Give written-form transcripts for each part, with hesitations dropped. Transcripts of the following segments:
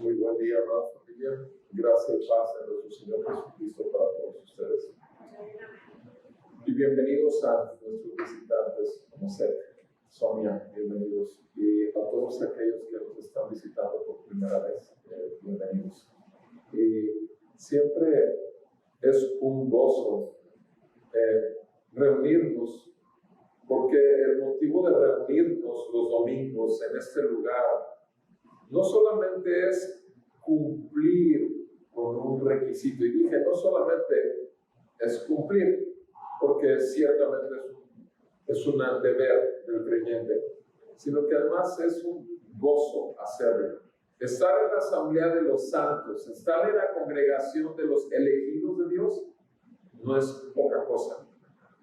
Muy buen día, amada familia. Gracias y paz de nuestro Señor Jesucristo para todos ustedes. Y bienvenidos a nuestros visitantes, como Sonia, bienvenidos. Y a todos aquellos que nos están visitando por primera vez, bienvenidos. Y siempre es un gozo reunirnos, porque el motivo de reunirnos los domingos en este lugar no solamente es cumplir con un requisito, y dije no solamente es cumplir, porque ciertamente es un deber del creyente, sino que además es un gozo hacerlo. Estar en la asamblea de los santos, estar en la congregación de los elegidos de Dios, no es poca cosa.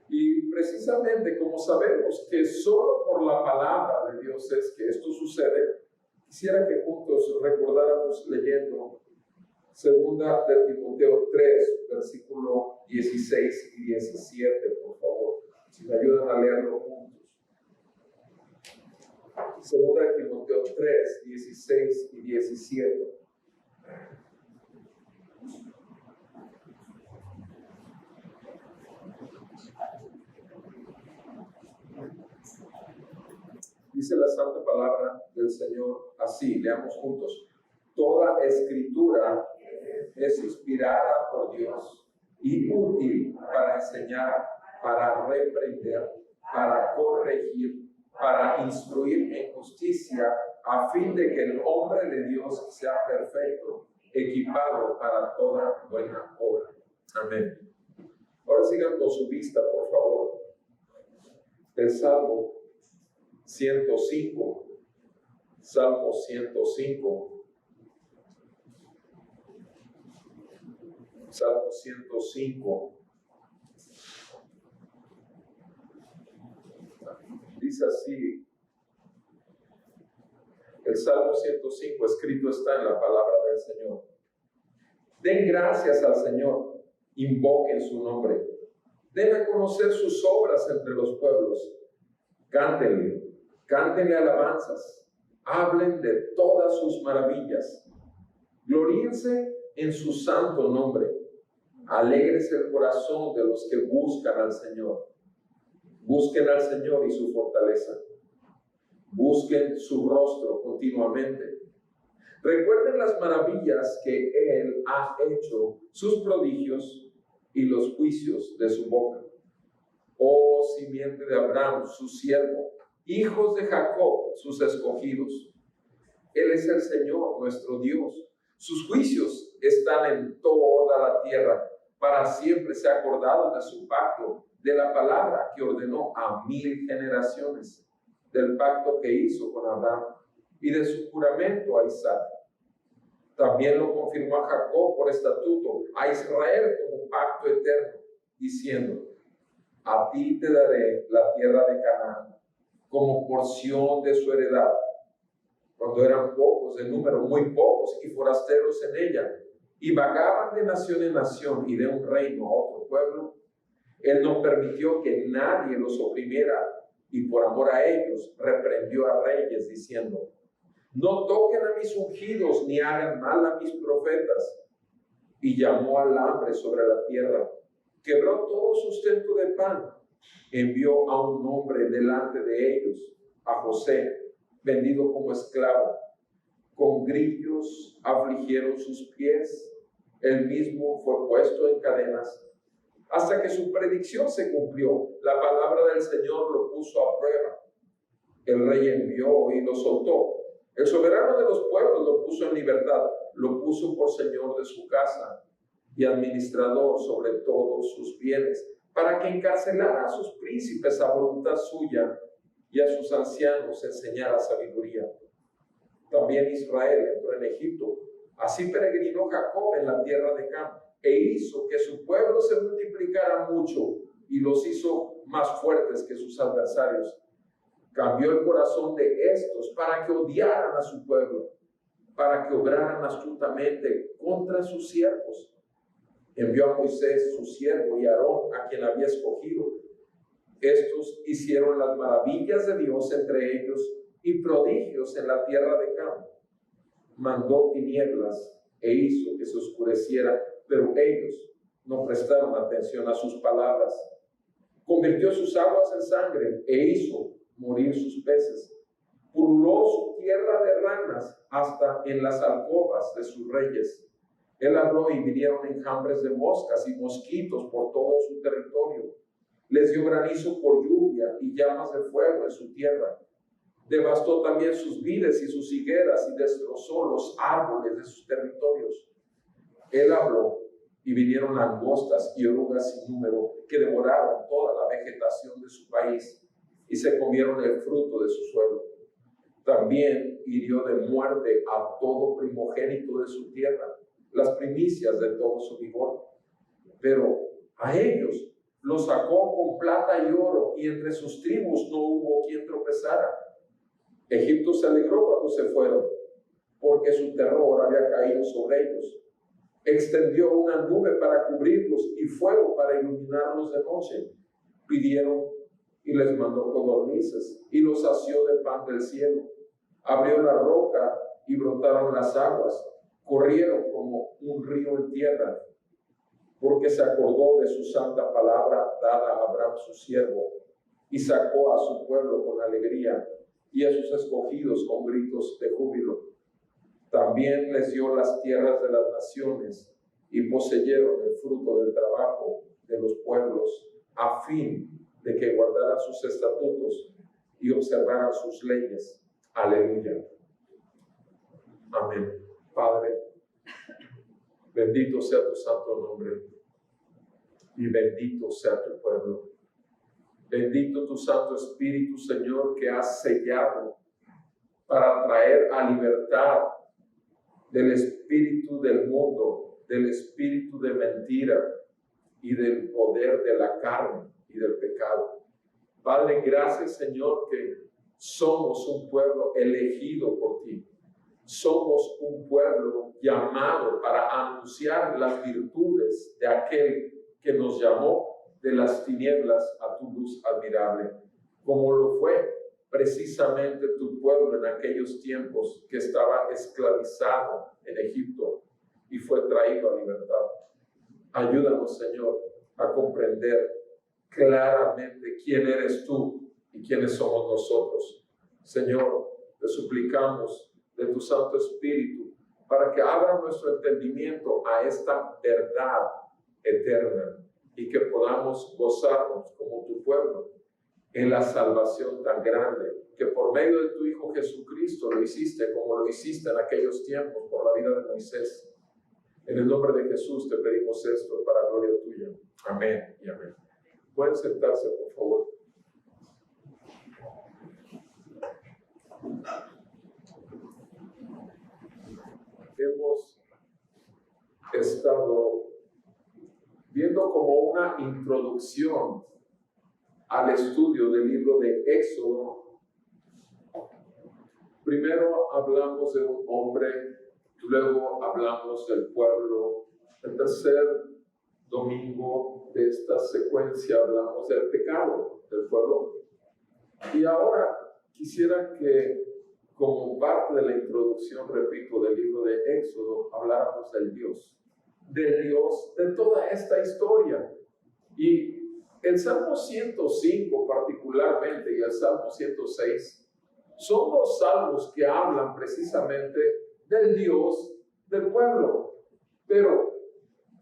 Y precisamente como sabemos que solo por la palabra de Dios es que esto sucede, quisiera que juntos recordáramos leyendo 2 de Timoteo 3, versículo 16 y 17, por favor, si me ayudan a leerlo juntos. 2 de Timoteo 3, 16 y 17. Dice la santa palabra del Señor así, leamos juntos. Toda escritura es inspirada por Dios y útil para enseñar, para reprender, para corregir, para instruir en justicia, a fin de que el hombre de Dios sea perfecto, equipado para toda buena obra. Amén. Ahora sigan con su vista, por favor. El Salmo 105. Salmo 105. Salmo 105. Dice así. El Salmo 105 escrito está en la palabra del Señor. Den gracias al Señor, invoquen su nombre. Den a conocer sus obras entre los pueblos. Cántenle alabanzas. Hablen de todas sus maravillas. Gloríense en su santo nombre. Alégrese el corazón de los que buscan al Señor. Busquen al Señor y su fortaleza. Busquen su rostro continuamente. Recuerden las maravillas que Él ha hecho, sus prodigios y los juicios de su boca. Oh simiente de Abraham, su siervo, hijos de Jacob, sus escogidos. Él es el Señor, nuestro Dios. Sus juicios están en toda la tierra. Para siempre se ha acordado de su pacto, de la palabra que ordenó a 1000 generaciones, del pacto que hizo con Abraham y de su juramento a Isaac. También lo confirmó a Jacob por estatuto, a Israel como pacto eterno, diciendo: a ti te daré la tierra de Canaán como porción de su heredad. Cuando eran pocos de número, muy pocos y forasteros en ella, y vagaban de nación en nación y de un reino a otro pueblo, Él no permitió que nadie los oprimiera, y por amor a ellos reprendió a reyes, diciendo: no toquen a mis ungidos, ni hagan mal a mis profetas. Y llamó al hambre sobre la tierra, quebró todo sustento de pan, envió a un hombre delante de ellos, a José, vendido como esclavo. Con grillos afligieron sus pies, él mismo fue puesto en cadenas. Hasta que su predicción se cumplió, la palabra del Señor lo puso a prueba. El rey envió y lo soltó. El soberano de los pueblos lo puso en libertad, lo puso por señor de su casa y administrador sobre todos sus bienes, para que encarcelara a sus príncipes a voluntad suya y a sus ancianos enseñara sabiduría. También Israel entró en Egipto, así peregrinó Jacob en la tierra de Cam, e hizo que su pueblo se multiplicara mucho y los hizo más fuertes que sus adversarios. Cambió el corazón de estos para que odiaran a su pueblo, para que obraran astutamente contra sus siervos. Envió a Moisés, su siervo, y a Aarón, a quien había escogido. Estos hicieron las maravillas de Dios entre ellos y prodigios en la tierra de Cam. mandó tinieblas e hizo que se oscureciera, pero ellos no prestaron atención a sus palabras. Convirtió sus aguas en sangre e hizo morir sus peces. Pululó su tierra de ranas hasta en las alcobas de sus reyes. Él habló y vinieron enjambres de moscas y mosquitos por todo su territorio. Les dio granizo por lluvia y llamas de fuego en su tierra. Devastó también sus vides y sus higueras y destrozó los árboles de sus territorios. Él habló y vinieron langostas y orugas sin número que devoraron toda la vegetación de su país y se comieron el fruto de su suelo. También hirió de muerte a todo primogénito de su tierra, las primicias de todo su vigor. Pero a ellos los sacó con plata y oro, y entre sus tribus no hubo quien tropezara. Egipto se alegró cuando se fueron, porque su terror había caído sobre ellos. Extendió una nube para cubrirlos y fuego para iluminarlos de noche. Pidieron y les mandó codornices y los sació de pan del cielo. Abrió la roca y brotaron las aguas. Corrieron como un río en tierra, porque se acordó de su santa palabra dada a Abraham su siervo, y sacó a su pueblo con alegría y a sus escogidos con gritos de júbilo. También les dio las tierras de las naciones y poseyeron el fruto del trabajo de los pueblos, a fin de que guardaran sus estatutos y observaran sus leyes. Aleluya. Amén. Padre, bendito sea tu santo nombre y bendito sea tu pueblo. Bendito tu Santo Espíritu, Señor, que has sellado para traer a libertad del espíritu del mundo, del espíritu de mentira y del poder de la carne y del pecado. Padre, gracias, Señor, que somos un pueblo elegido por ti. Somos un pueblo llamado para anunciar las virtudes de aquel que nos llamó de las tinieblas a tu luz admirable, como lo fue precisamente tu pueblo en aquellos tiempos que estaba esclavizado en Egipto y fue traído a libertad. Ayúdanos, Señor, a comprender claramente quién eres tú y quiénes somos nosotros. Señor, te suplicamos de tu Santo Espíritu para que abra nuestro entendimiento a esta verdad eterna y que podamos gozarnos como tu pueblo en la salvación tan grande que por medio de tu Hijo Jesucristo lo hiciste como lo hiciste en aquellos tiempos por la vida de Moisés. En el nombre de Jesús te pedimos esto para gloria tuya. Amén y amén. Pueden sentarse, por favor. Hemos estado viendo como una introducción al estudio del libro de Éxodo. Primero hablamos de un hombre, luego hablamos del pueblo. El tercer domingo de esta secuencia hablamos del pecado del pueblo. Y ahora quisiera que, como parte de la introducción, repito, del libro de Éxodo, habláramos del Dios de toda esta historia. Y el Salmo 105 particularmente y el Salmo 106 son los salmos que hablan precisamente del Dios del pueblo. Pero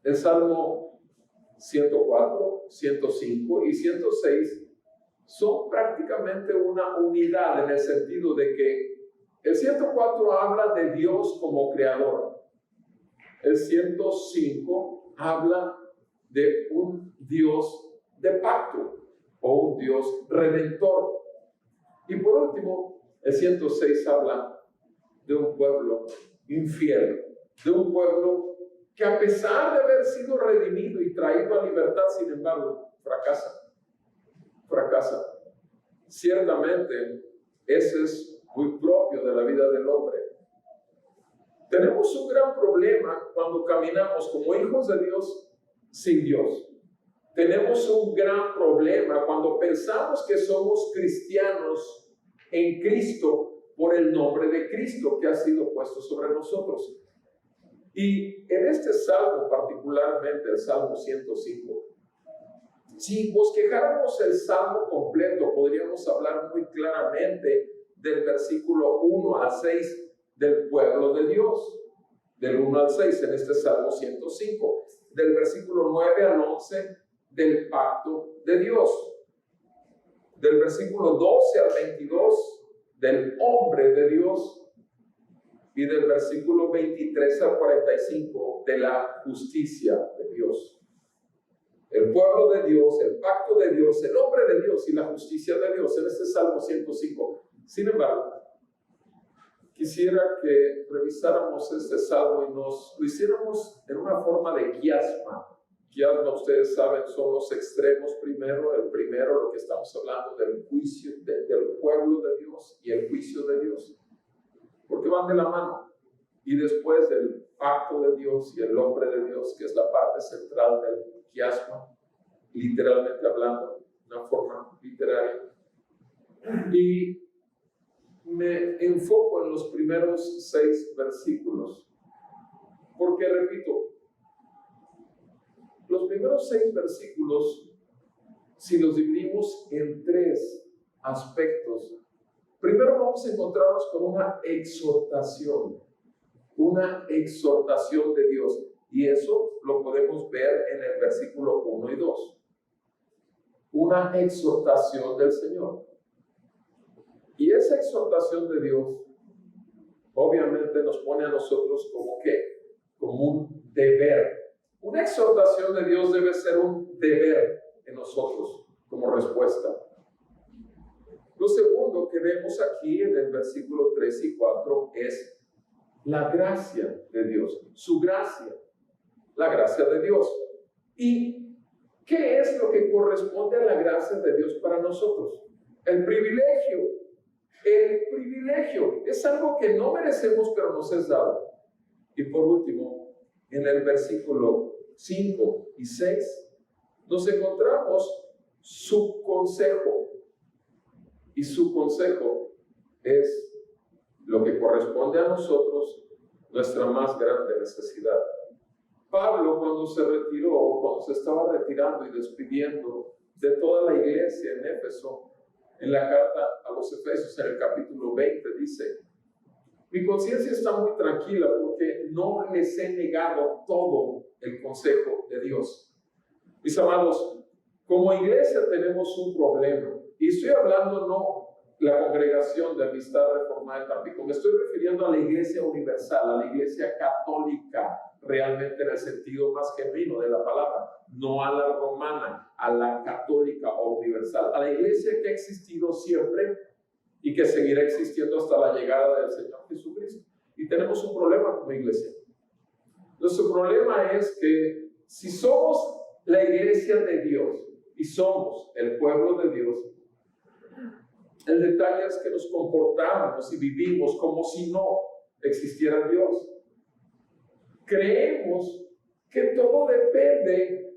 el Salmo 104, 105 y 106 son prácticamente una unidad en el sentido de que el 104 habla de Dios como creador. El 105 habla de un Dios de pacto o un Dios redentor. Y por último, el 106 habla de un pueblo infiel, de un pueblo que a pesar de haber sido redimido y traído a libertad, sin embargo, fracasa. Ciertamente, ese es muy propio de la vida del hombre. Tenemos un gran problema cuando caminamos como hijos de Dios sin Dios. Tenemos un gran problema cuando pensamos que somos cristianos en Cristo, por el nombre de Cristo que ha sido puesto sobre nosotros. Y en este salmo, particularmente el Salmo 105, si bosquejáramos el salmo completo, podríamos hablar muy claramente del versículo 1 al 6 del pueblo de Dios, del 1 al 6 en este Salmo 105, del versículo 9 al 11 del pacto de Dios, del versículo 12 al 22 del hombre de Dios y del versículo 23 al 45 de la justicia de Dios. El pueblo de Dios, el pacto de Dios, el hombre de Dios y la justicia de Dios en este Salmo 105. Sin embargo, quisiera que revisáramos este salmo y nos lo hiciéramos en una forma de quiasma. Quiasma, ustedes saben, son los extremos primero. El primero, lo que estamos hablando del juicio del pueblo de Dios y el juicio de Dios, porque van de la mano. Y después el pacto de Dios y el hombre de Dios, que es la parte central del quiasma, literalmente hablando, una forma literaria. Y me enfoco en los primeros 6 versículos, porque repito, los primeros 6 versículos, si los dividimos en 3 aspectos, primero vamos a encontrarnos con una exhortación de Dios, y eso lo podemos ver en el versículo 1 y 2. Una exhortación del Señor. Y esa exhortación de Dios, obviamente nos pone a nosotros como un deber. Una exhortación de Dios debe ser un deber en nosotros como respuesta. Lo segundo que vemos aquí en el versículo 3 y 4 es la gracia de Dios, su gracia, la gracia de Dios. ¿Y qué es lo que corresponde a la gracia de Dios para nosotros? El privilegio. El privilegio es algo que no merecemos, pero nos es dado. Y por último, en el versículo 5 y 6, nos encontramos su consejo. Y su consejo es lo que corresponde a nosotros, nuestra más grande necesidad. Pablo, cuando se retiró, cuando se estaba retirando y despidiendo de toda la iglesia en Éfeso, en la carta a los Efesios, en el capítulo 20, dice: mi conciencia está muy tranquila porque no les he negado todo el consejo de Dios. Mis amados, como iglesia tenemos un problema, y estoy hablando no la congregación de Amistad Reformada de Tampico, me estoy refiriendo a la iglesia universal, a la iglesia católica, realmente en el sentido más genuino de la palabra, no a la romana, a la católica o universal, a la iglesia que ha existido siempre y que seguirá existiendo hasta la llegada del Señor Jesucristo. Y tenemos un problema como iglesia. Nuestro problema es que si somos la iglesia de Dios y somos el pueblo de Dios, el detalle es que nos comportamos y vivimos como si no existiera Dios. Creemos que todo depende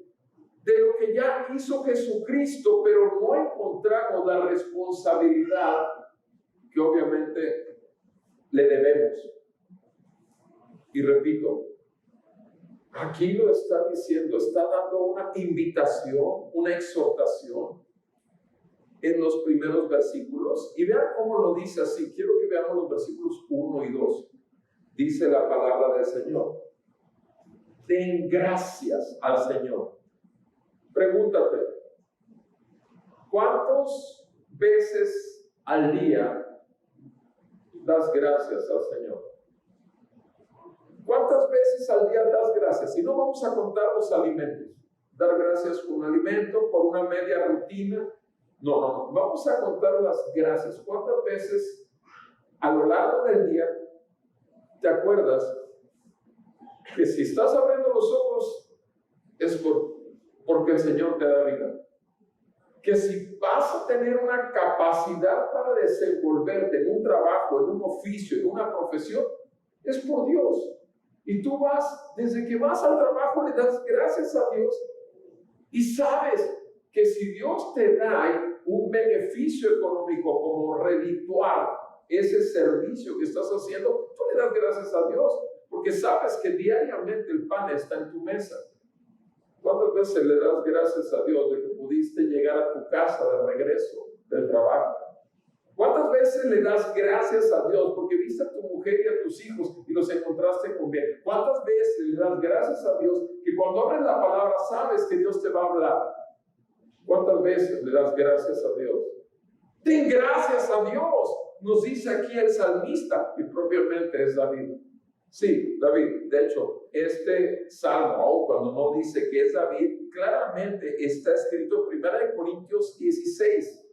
de lo que ya hizo Jesucristo, pero no encontramos la responsabilidad que obviamente le debemos. Y repito, aquí lo está diciendo, está dando una invitación, una exhortación en los primeros versículos. Y vean cómo lo dice así. Quiero que veamos los versículos 1 y 2. Dice la palabra del Señor: den gracias al Señor. Pregúntate, ¿cuántas veces al día das gracias al Señor? ¿Cuántas veces al día das gracias? Y no vamos a contar los alimentos. Dar gracias por un alimento, por una media rutina. No. Vamos a contar las gracias. ¿Cuántas veces a lo largo del día te acuerdas que si estás abriendo los ojos es porque el Señor te da vida? Que si vas a tener una capacidad para desenvolverte en un trabajo, en un oficio, en una profesión, es por Dios. Y tú desde que vas al trabajo le das gracias a Dios y sabes que si Dios te da un beneficio económico como redituar ese servicio que estás haciendo, tú le das gracias a Dios, porque sabes que diariamente el pan está en tu mesa. ¿Cuántas veces le das gracias a Dios de que pudiste llegar a tu casa de regreso del trabajo? ¿Cuántas veces le das gracias a Dios porque viste a tu mujer y a tus hijos y los encontraste con bien? ¿Cuántas veces le das gracias a Dios que cuando abres la palabra sabes que Dios te va a hablar? ¿Cuántas veces le das gracias a Dios? Den gracias a Dios, nos dice aquí el salmista, y propiamente es David. Sí, David. De hecho, este salmo, aun cuando no dice que es David, claramente está escrito en 1 Corintios 16,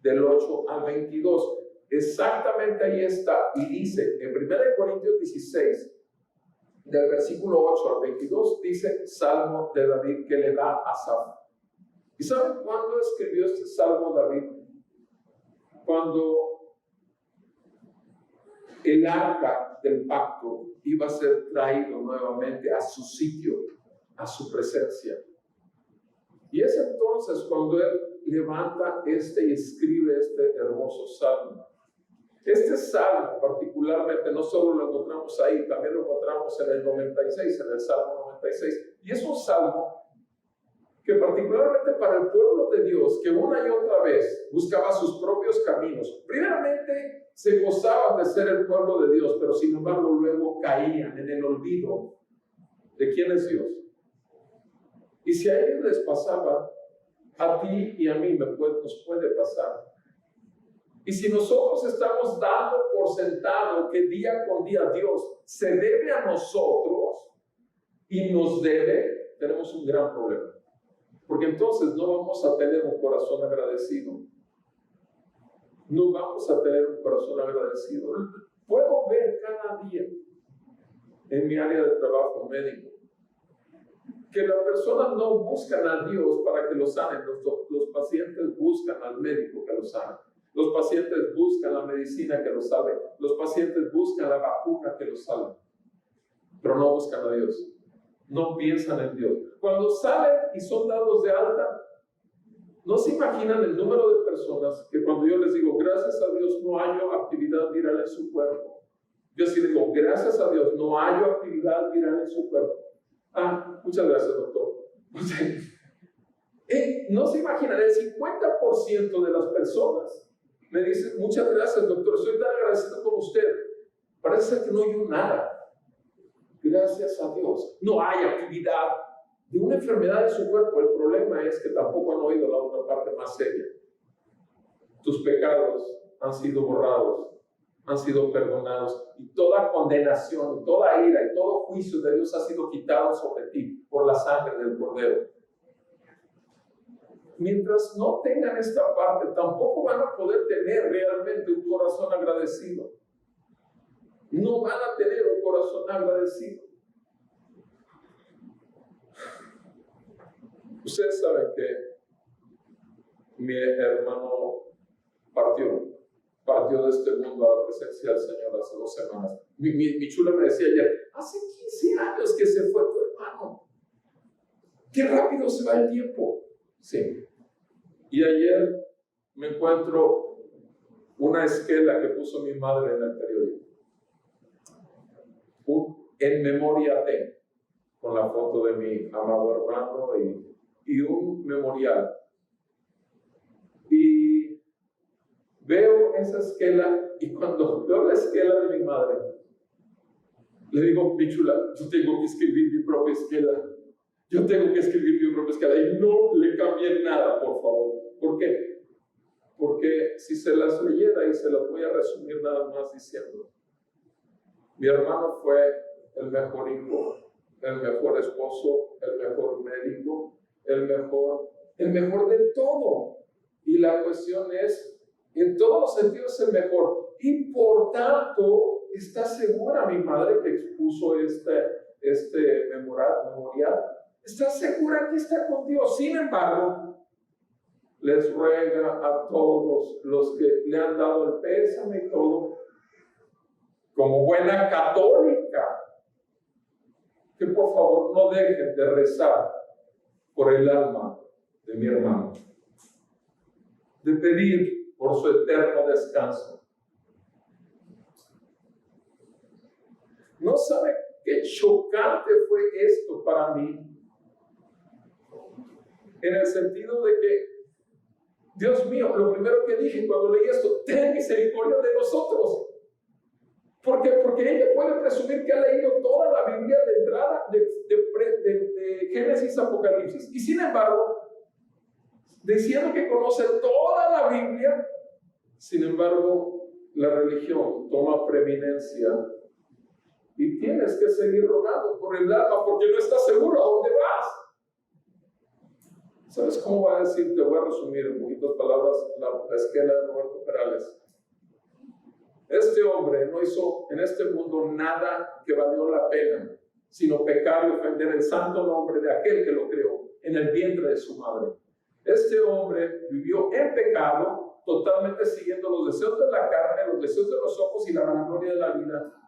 del 8 al 22. Exactamente ahí está. Y dice, en 1 Corintios 16, del versículo 8 al 22, dice Salmo de David que le da a Asaf. ¿Y saben cuándo escribió este salmo David? Cuando el arca del pacto iba a ser traído nuevamente a su sitio, a su presencia. Y es entonces cuando él levanta y escribe este hermoso salmo. Este salmo particularmente no solo lo encontramos ahí, también lo encontramos en el 96, en el Salmo 96. Y es un salmo que particularmente para el pueblo de Dios, que una y otra vez buscaba sus propios caminos, primeramente se gozaban de ser el pueblo de Dios, pero sin embargo luego caían en el olvido de quién es Dios. Y si a ellos les pasaba, a ti y a mí nos puede pasar. Y si nosotros estamos dando por sentado que día con día Dios se debe a nosotros y nos debe, tenemos un gran problema. Porque entonces no vamos a tener un corazón agradecido. No vamos a tener un corazón agradecido. Puedo ver cada día en mi área de trabajo médico que las personas no buscan a Dios para que los sanen. Los pacientes buscan al médico que los sane. Los pacientes buscan la medicina que los salve. Los pacientes buscan la vacuna que los salve. Pero no buscan a Dios. No piensan en Dios. Cuando salen y son dados de alta, no se imaginan el número de personas que cuando yo les digo, gracias a Dios no hallo actividad viral en su cuerpo. Yo sí digo, gracias a Dios no hallo actividad viral en su cuerpo. Ah, muchas gracias, doctor. No se imaginan, el 50% de las personas me dicen, muchas gracias, doctor, estoy tan agradecido con usted. Parece que no oyó nada. Gracias a Dios. No hay actividad de una enfermedad en su cuerpo. El problema es que tampoco han oído la otra parte más seria. Tus pecados han sido borrados, han sido perdonados, y toda condenación, toda ira y todo juicio de Dios ha sido quitado sobre ti por la sangre del Cordero. Mientras no tengan esta parte, tampoco van a poder tener realmente un corazón agradecido. No van a tener un corazón agradecido. Ustedes saben que mi hermano partió de este mundo a la presencia del Señor hace 2 semanas. Mi chula me decía ayer, hace 15 años que se fue tu hermano. Qué rápido se va el tiempo. Sí. Y ayer me encuentro una esquela que puso mi madre en el periódico. En memoria de, con la foto de mi amado hermano y un memorial. Y veo esa esquela, y cuando veo la esquela de mi madre, le digo, mi chula, yo tengo que escribir mi propia esquela. Yo tengo que escribir mi propia esquela y no le cambien nada, por favor. ¿Por qué? Porque si se las leyera, y se las voy a resumir nada más diciendo, mi hermano fue el mejor hijo, el mejor esposo, el mejor médico, el mejor de todo. Y la cuestión es, en todos los sentidos, el mejor. Y por tanto, está segura mi madre que expuso este memorial, está segura que está con Dios. Sin embargo, les ruega a todos los que le han dado el pésame y todo, como buena católica, que por favor no dejen de rezar por el alma de mi hermano, de pedir por su eterno descanso. No sabe qué chocante fue esto para mí. En el sentido de que, Dios mío, lo primero que dije cuando leí esto, ten misericordia de nosotros. Porque ella puede presumir que ha leído toda la Biblia de entrada, de Génesis a Apocalipsis. Y sin embargo, diciendo que conoce toda la Biblia, sin embargo, la religión toma preeminencia. Y tienes que seguir rogando por el alma porque no estás seguro a dónde vas. ¿Sabes cómo va a decir? Te voy a resumir en poquitas palabras la esquela de Roberto Perales. Este hombre no hizo en este mundo nada que valió la pena, sino pecar y ofender el santo nombre de aquel que lo creó en el vientre de su madre. Este hombre vivió en pecado, totalmente siguiendo los deseos de la carne, los deseos de los ojos y la vanagloria de la vida.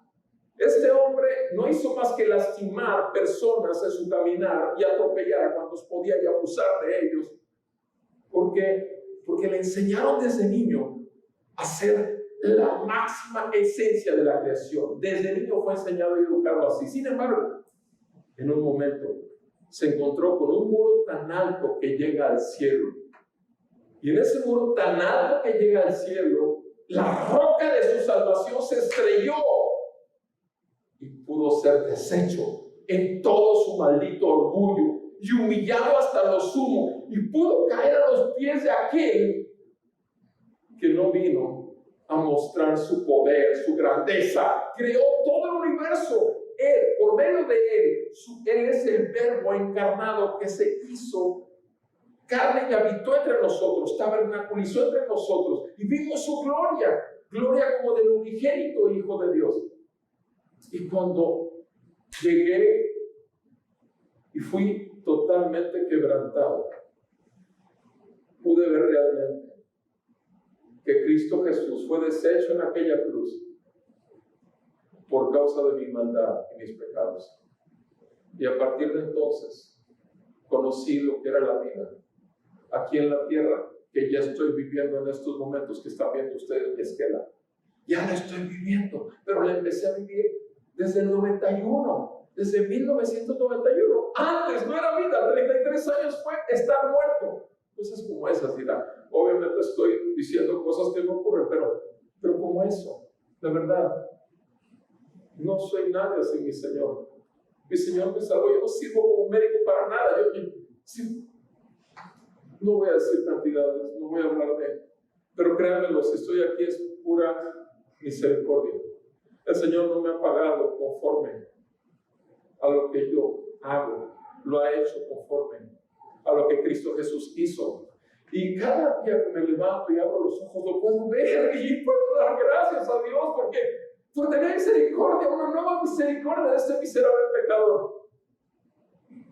Este hombre no hizo más que lastimar personas en su caminar y atropellar a cuantos podía y abusar de ellos, porque le enseñaron desde niño a ser la máxima esencia de la creación. Desde niño fue enseñado y educado así. Sin embargo, en un momento se encontró con un muro tan alto que llega al cielo. Y en ese muro tan alto que llega al cielo, la roca de su salvación se estrelló y pudo ser deshecho en todo su maldito orgullo y humillado hasta lo sumo, y pudo caer a los pies de aquel que no vino a mostrar su poder, su grandeza. Creó todo el universo. Él, por medio de él, él es el verbo encarnado que se hizo carne y habitó entre nosotros, tabernaculizó entre nosotros y vimos su gloria, gloria como del unigénito Hijo de Dios. Y cuando llegué y fui totalmente quebrantado, pude ver realmente que Cristo Jesús fue deshecho en aquella cruz por causa de mi maldad y mis pecados. Y a partir de entonces conocí lo que era la vida aquí en la tierra, que ya estoy viviendo en estos momentos que están viendo ustedes mi esquela. Ya la estoy viviendo, pero la empecé a vivir desde el 91, desde 1991. Antes no era vida, 33 años fue estar muerto. Cosas como esas, dirá. Obviamente estoy diciendo cosas que no ocurren, pero como eso, la verdad, no soy nadie sin mi Señor. Mi Señor me salvó. Yo no sirvo como médico para nada. No voy a decir cantidades, no voy a hablar de él, pero créanmelo, si estoy aquí es pura misericordia. El Señor no me ha pagado conforme a lo que yo hago, lo ha hecho conforme a lo que Cristo Jesús hizo. Y cada día que me levanto y abro los ojos lo puedo ver y puedo dar gracias a Dios porque por tener misericordia, una nueva misericordia de este miserable pecador.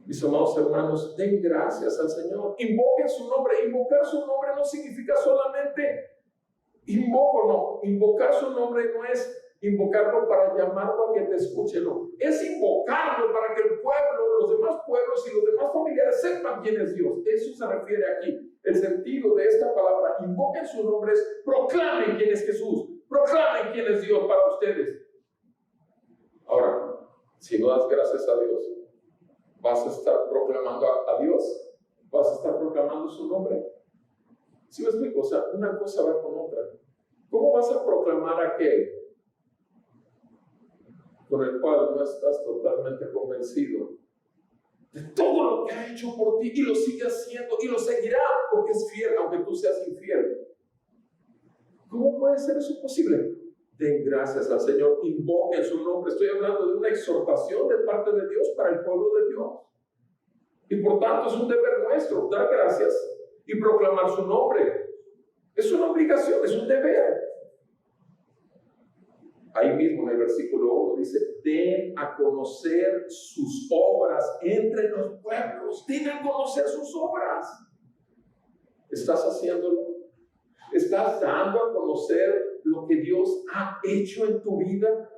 Mis amados hermanos, den gracias al Señor, invoquen su nombre. Invocar su nombre no significa solamente invocar su nombre no es invocarlo para llamarlo a que te escuche, no, es invocarlo para que el pueblo, los demás pueblos y los demás familiares sepan quién es Dios. Eso se refiere aquí. El sentido de esta palabra, invoquen su nombre, es proclamen quién es Jesús, proclamen quién es Dios para ustedes. Ahora, si no das gracias a Dios, ¿vas a estar proclamando a Dios? ¿Vas a estar proclamando su nombre? ¿Sí me explico? O sea, una cosa va con otra. ¿Cómo vas a proclamar a aquel con el cual no estás totalmente convencido de todo lo que ha hecho por ti y lo sigue haciendo y lo seguirá porque es fiel, aunque tú seas infiel? ¿Cómo puede ser eso posible? Den gracias al Señor, invoquen su nombre. Estoy hablando de una exhortación de parte de Dios para el pueblo de Dios. Y por tanto es un deber nuestro dar gracias y proclamar su nombre. Es una obligación, es un deber. Ahí mismo en el versículo 1 dice: den a conocer sus obras entre los pueblos. Den a conocer sus obras. ¿Estás haciéndolo? ¿Estás dando a conocer lo que Dios ha hecho en tu vida?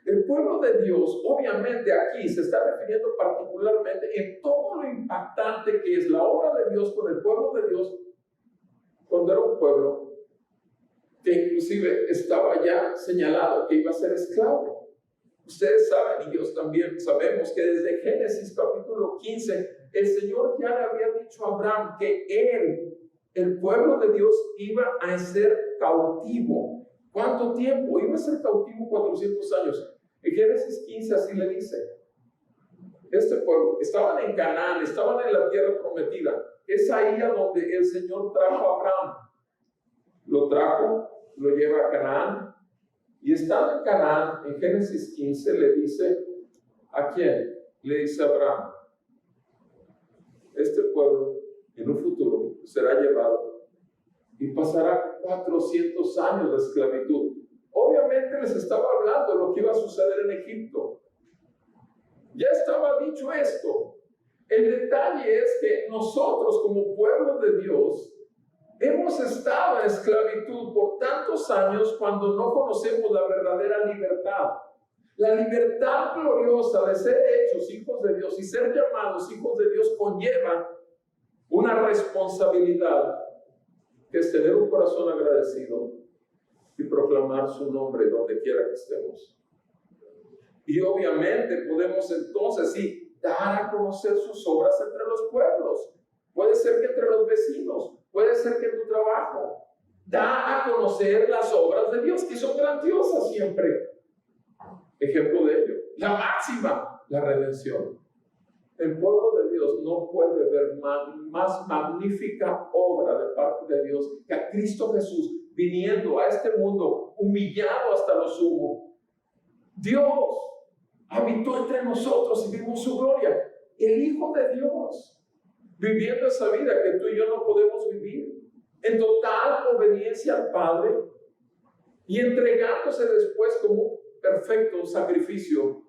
El pueblo de Dios, obviamente aquí se está refiriendo particularmente en todo lo impactante que es la obra de Dios con el pueblo de Dios, cuando era un pueblo que inclusive estaba ya señalado que iba a ser esclavo. Ustedes saben, y yo también sabemos, que desde Génesis capítulo 15, el Señor ya le había dicho a Abraham que él, el pueblo de Dios, iba a ser cautivo. ¿Cuánto tiempo? Iba a ser cautivo 400 años. En Génesis 15 así le dice. Este pueblo, estaban en Canaán, estaban en la tierra prometida. Es ahí a donde el Señor trajo a Abraham. Lo trajo, lo lleva a Canaán. Y estando en Canaán, en Génesis 15, le dice, ¿a quién? Le dice a Abraham, este pueblo en un futuro será llevado y pasará 400 años de esclavitud. Obviamente les estaba hablando de lo que iba a suceder en Egipto. Ya estaba dicho esto. El detalle es que nosotros como pueblo de Dios hemos estado en esclavitud por tantos años cuando no conocemos la verdadera libertad. La libertad gloriosa de ser hechos hijos de Dios y ser llamados hijos de Dios conlleva una responsabilidad, que es tener un corazón agradecido y proclamar su nombre donde quiera que estemos. Y obviamente podemos entonces sí dar a conocer sus obras entre los pueblos. Puede ser que entre los vecinos, puede ser que en tu trabajo. Da a conocer las obras de Dios, que son grandiosas siempre. Ejemplo de ello, la máxima, la redención. El pueblo de Dios no puede ver más magnífica obra de parte de Dios que a Cristo Jesús viniendo a este mundo humillado hasta lo sumo. Dios habitó entre nosotros y vimos su gloria. El Hijo de Dios, viviendo esa vida que tú y yo no podemos vivir, en total obediencia al Padre y entregándose después como perfecto sacrificio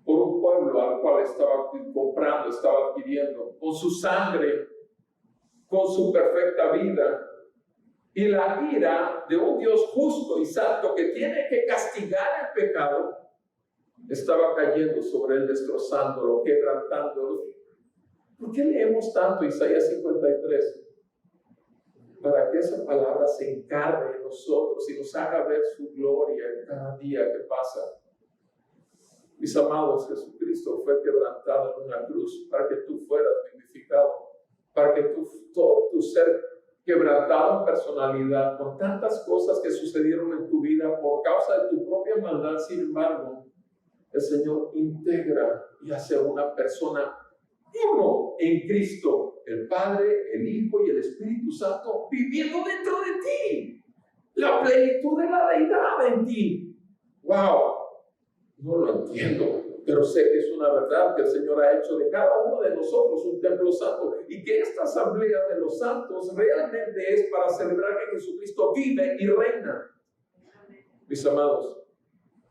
por un pueblo al cual estaba comprando, estaba adquiriendo, con su sangre, con su perfecta vida. Y la ira de un Dios justo y santo que tiene que castigar el pecado estaba cayendo sobre él, destrozándolo, quebrantándolo. ¿Por qué leemos tanto Isaías 53? Para que esa palabra se encarne en nosotros y nos haga ver su gloria en cada día que pasa. Mis amados, Jesucristo fue quebrantado en una cruz para que tú fueras vivificado, para que todo tu ser quebrantado en personalidad, con tantas cosas que sucedieron en tu vida por causa de tu propia maldad. Sin embargo, el Señor integra y hace una persona uno en Cristo, el Padre, el Hijo y el Espíritu Santo viviendo dentro de ti, la plenitud de la deidad en ti. ¡Wow! No lo entiendo, pero sé que es una verdad que el Señor ha hecho de cada uno de nosotros un templo santo, y que esta asamblea de los santos realmente es para celebrar que Jesucristo vive y reina. Mis amados,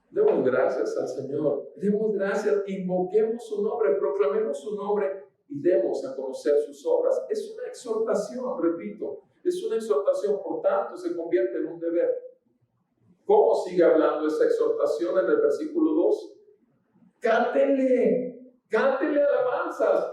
demos gracias al Señor, demos gracias, invoquemos su nombre, proclamemos su nombre y demos a conocer sus obras. Es una exhortación, repito, es una exhortación, por tanto se convierte en un deber. ¿Cómo sigue hablando esa exhortación en el versículo 2? Cántele alabanzas.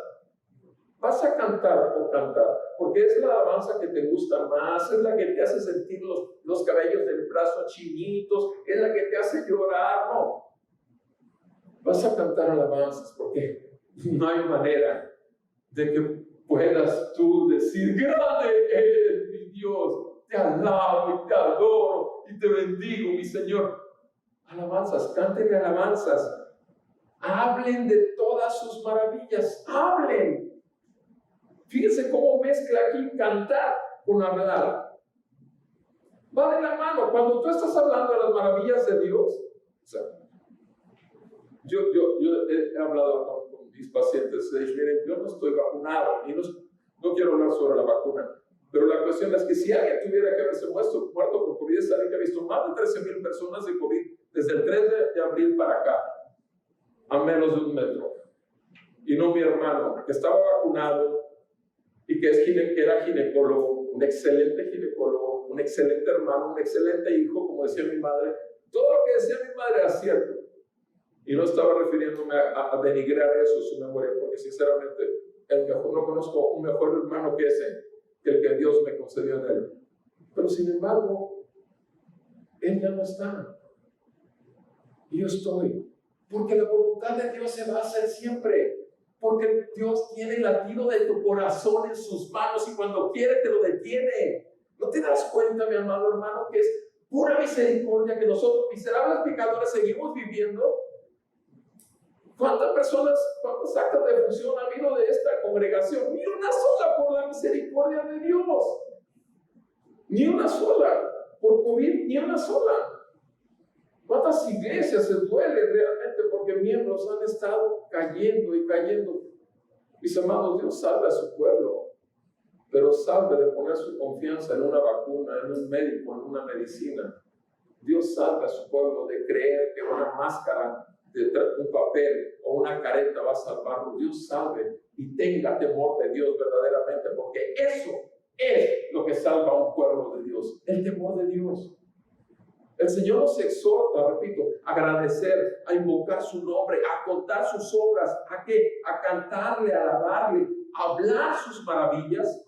Vas a cantar por cantar, porque es la alabanza que te gusta más, es la que te hace sentir los cabellos del brazo chinitos, es la que te hace llorar. No, vas a cantar alabanzas, porque no hay manera de que puedas tú decir: grande eres mi Dios, te alabo y te adoro y te bendigo, mi Señor. Alabanzas, canten alabanzas, hablen de todas sus maravillas, hablen. Fíjense cómo mezcla aquí cantar con hablar. Va de la mano. Cuando tú estás hablando de las maravillas de Dios, o sea, yo he hablado con mis pacientes, miren, yo no estoy vacunado y no quiero hablar sobre la vacuna, pero la cuestión es que si alguien tuviera que haberse muerto por COVID, es alguien que ha visto más de 13,000 personas de COVID desde el 3 de abril para acá, a menos de 1 metro. Y no mi hermano, que estaba vacunado y que era ginecólogo, un excelente ginecólogo, un excelente hermano, un excelente hijo, como decía mi madre. Todo lo que decía mi madre era cierto. Y no estaba refiriéndome a denigrar eso, su memoria, porque sinceramente no conozco un mejor hermano que ese, que el que Dios me concedió en él. Pero sin embargo, él ya no está. Y yo estoy. Porque la voluntad de Dios se va a hacer siempre. Porque Dios tiene el latido de tu corazón en sus manos y cuando quiere te lo detiene. ¿No te das cuenta, mi amado hermano, que es pura misericordia que nosotros, miserables pecadores, seguimos viviendo? ¿Cuántas personas, cuántas actas de función ha habido de esta congregación? Ni una sola por la misericordia de Dios. Ni una sola. Por COVID, ni una sola. ¿Cuántas iglesias se duelen realmente porque miembros han estado cayendo y cayendo? Mis amados, Dios salve a su pueblo, pero salve de poner su confianza en una vacuna, en un médico, en una medicina. Dios salve a su pueblo de creer que una máscara, de un papel o una careta va a salvarlo. Dios salve y tenga temor de Dios verdaderamente, porque eso es lo que salva a un pueblo de Dios, el temor de Dios. El Señor nos exhorta, repito, a agradecer, a invocar su nombre, a contar sus obras, ¿a qué? A cantarle, a alabarle, a hablar sus maravillas.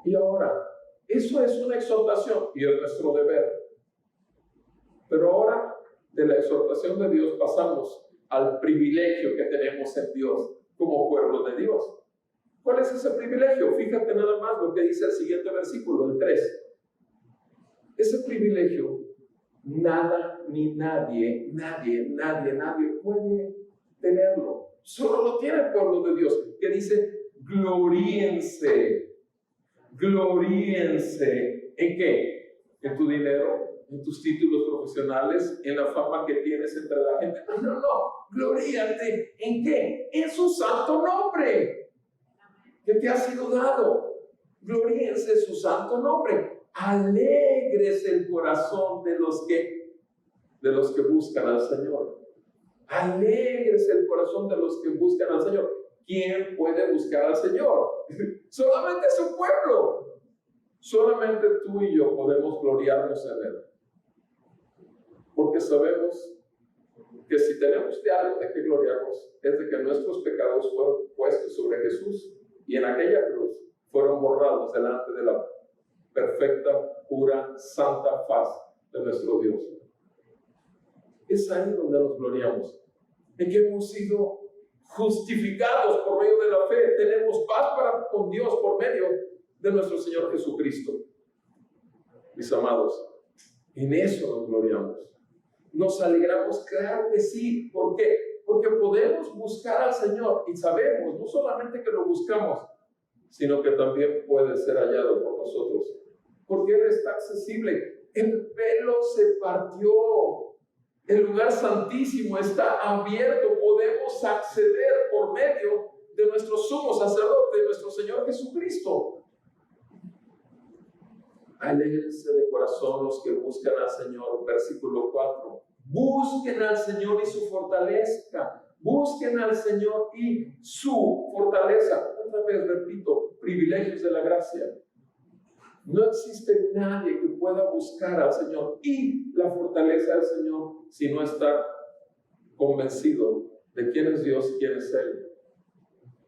Y ahora, eso es una exhortación y es nuestro deber. Pero ahora, de la exhortación de Dios pasamos al privilegio que tenemos en Dios como pueblo de Dios. ¿Cuál es ese privilegio? Fíjate nada más lo que dice el siguiente versículo, el 3. Ese privilegio, nada ni nadie puede tenerlo. Solo lo tiene el pueblo de Dios, que dice, gloríense. Gloríense. ¿En qué? En tu dinero, en tus títulos profesionales, en la fama que tienes entre la gente. No. Gloríate. ¿En qué? En su santo nombre que te ha sido dado. Gloríense en su santo nombre. Alegres el corazón de los que buscan al Señor. Alegres el corazón de los que buscan al Señor. ¿Quién puede buscar al Señor? Solamente su pueblo. Solamente tú y yo podemos gloriarnos en Él. Porque sabemos que si tenemos de algo de que gloriarnos, es de que nuestros pecados fueron puestos sobre Jesús y en aquella cruz fueron borrados delante de la perfecta, pura, santa faz de nuestro Dios. Es ahí donde nos gloriamos, en que hemos sido justificados por medio de la fe. Tenemos paz con Dios por medio de nuestro Señor Jesucristo. Mis amados, en eso nos gloriamos. Nos alegramos, claro que sí. ¿Por qué? Porque podemos buscar al Señor y sabemos, no solamente que lo buscamos, sino que también puede ser hallado por nosotros. Porque Él está accesible. El velo se partió. El lugar santísimo está abierto. Podemos acceder por medio de nuestro sumo sacerdote, de nuestro Señor Jesucristo. Alégrense de corazón los que buscan al Señor. Versículo 4. Busquen al Señor y su fortaleza. Busquen al Señor y su fortaleza. Otra vez repito, privilegios de la gracia. No existe nadie que pueda buscar al Señor y la fortaleza del Señor si no está convencido de quién es Dios y quién es Él.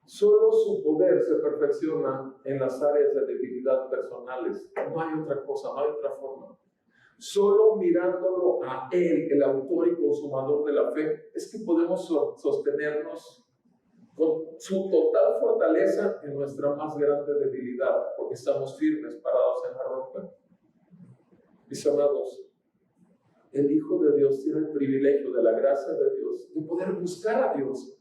Solo su poder se perfecciona en las áreas de debilidad personales. No hay otra cosa, no hay otra forma. Solo mirándolo a Él, el autor y consumador de la fe, es que podemos sostenernos con su total fortaleza en nuestra más grande debilidad, porque estamos firmes, parados en la roca. Mis amados, el Hijo de Dios tiene el privilegio de la gracia de Dios, de poder buscar a Dios.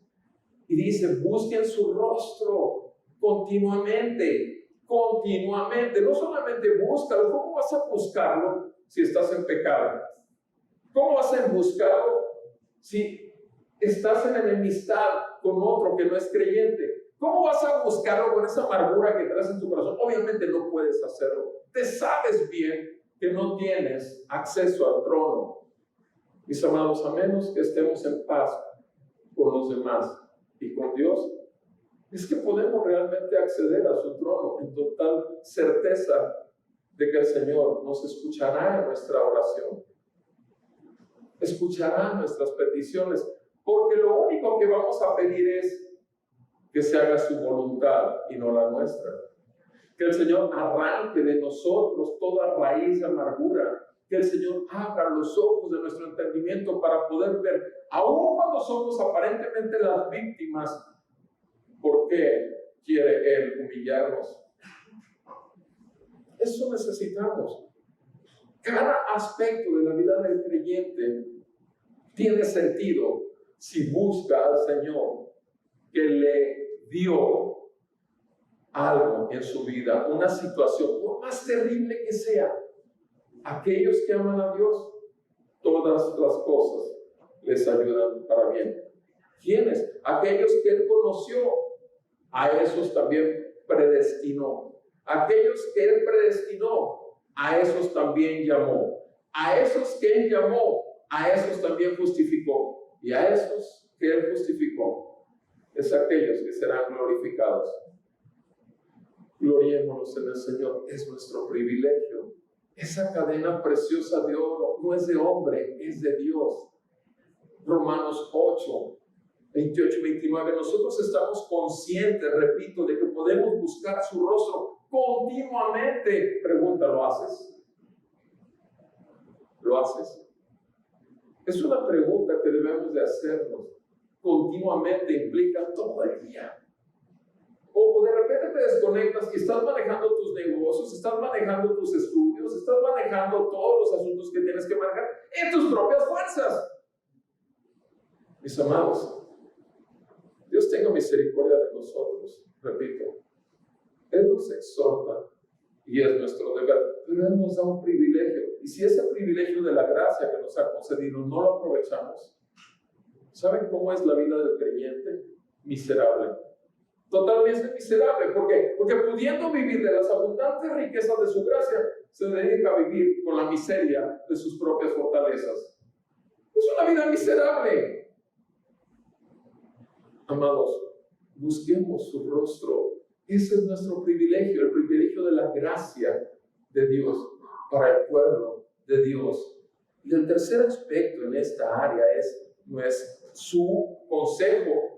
Y dice, busquen su rostro continuamente. No solamente búscalo. ¿Cómo vas a buscarlo si estás en pecado? ¿Cómo vas a buscarlo si estás en enemistad con otro que no es creyente? ¿Cómo vas a buscarlo con esa amargura que traes en tu corazón? Obviamente no puedes hacerlo. Te sabes bien que no tienes acceso al trono. Mis amados, a menos que estemos en paz con los demás y con Dios, es que podemos realmente acceder a su trono en total certeza de que el Señor nos escuchará en nuestra oración, escuchará nuestras peticiones, porque lo único que vamos a pedir es que se haga su voluntad y no la nuestra. Que el Señor arranque de nosotros toda raíz de amargura, que el Señor abra los ojos de nuestro entendimiento para poder ver, aun cuando somos aparentemente las víctimas, ¿por qué quiere Él humillarnos? Eso necesitamos. Cada aspecto de la vida del creyente tiene sentido si busca al Señor que le dio algo en su vida, una situación, por más terrible que sea. Aquellos que aman a Dios, todas las cosas les ayudan para bien. ¿Quiénes? Aquellos que Él conoció, a esos también predestinó. Aquellos que Él predestinó, a esos también llamó. A esos que Él llamó, a esos también justificó. Y a esos que Él justificó, es aquellos que serán glorificados. Gloriémonos en el Señor, es nuestro privilegio. Esa cadena preciosa de oro no es de hombre, es de Dios. Romanos 8, 28 y 29. Nosotros estamos conscientes, repito, de que podemos buscar su rostro continuamente. Pregunta, ¿lo haces? ¿Lo haces? Es una pregunta que debemos de hacernos. Continuamente implica todo el día. O de repente te desconectas y estás manejando tus negocios, estás manejando tus estudios, estás manejando todos los asuntos que tienes que manejar en tus propias fuerzas. Mis amados, Dios tenga misericordia de nosotros, repito. Él nos exhorta y es nuestro deber, pero Él nos da un privilegio. Y si ese privilegio de la gracia que nos ha concedido no lo aprovechamos, ¿saben cómo es la vida del creyente? Miserable. Totalmente miserable. ¿Por qué? Porque pudiendo vivir de las abundantes riquezas de su gracia, se dedica a vivir con la miseria de sus propias fortalezas. Es una vida miserable. Amados, busquemos su rostro. Ese es nuestro privilegio, el privilegio de la gracia de Dios para el pueblo de Dios. Y el tercer aspecto en esta área es su consejo.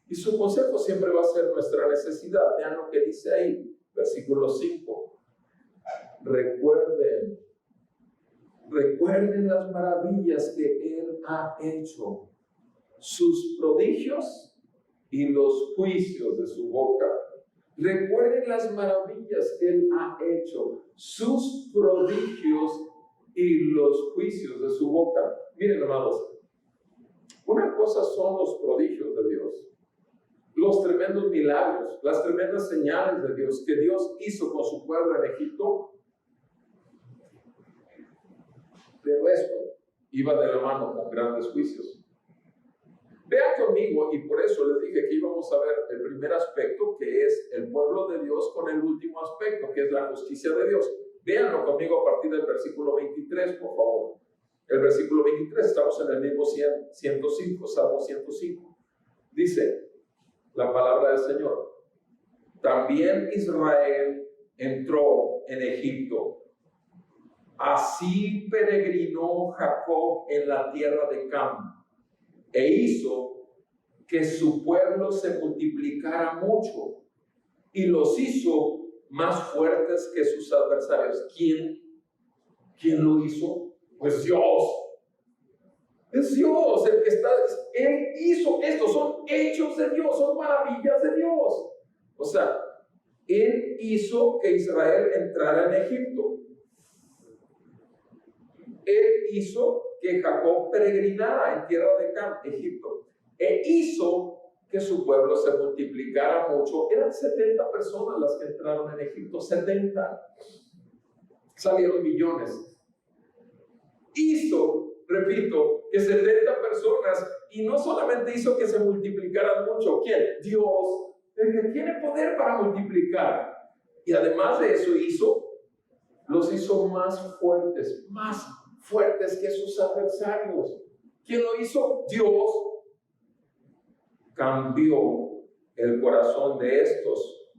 Y su consejo siempre va a ser nuestra necesidad. Vean lo que dice ahí, versículo 5. Recuerden las maravillas que Él ha hecho, sus prodigios y los juicios de su boca. Recuerden las maravillas que Él ha hecho, sus prodigios y los juicios de su boca. Miren, amados, una cosa son los prodigios de Dios, los tremendos milagros, las tremendas señales de Dios que Dios hizo con su pueblo en Egipto. Pero esto iba de la mano con grandes juicios. Vean conmigo, y por eso les dije que íbamos a ver el primer aspecto, que es el pueblo de Dios, con el último aspecto, que es la justicia de Dios. Véanlo conmigo a partir del versículo 23, por favor. El versículo 23, estamos en el mismo 105, Salmo 105. Dice la palabra del Señor: también Israel entró en Egipto, así peregrinó Jacob en la tierra de Cam, e hizo que su pueblo se multiplicara mucho, y los hizo más fuertes que sus adversarios. ¿Quién lo hizo? Pues Dios. Es Dios el que está. Él hizo esto, son hechos de Dios, son maravillas de Dios. O sea, Él hizo que Israel entrara en Egipto. Él hizo que Jacob peregrinara en tierra de Cam, Egipto. E hizo que su pueblo se multiplicara mucho. Eran 70 personas las que entraron en Egipto, 70. Salieron millones. Hizo, repito, que 70 personas, y no solamente hizo que se multiplicaran mucho. ¿Quién? Dios, el que tiene poder para multiplicar. Y además de eso los hizo más fuertes que sus adversarios. ¿Quién lo hizo? Dios. Cambió el corazón de estos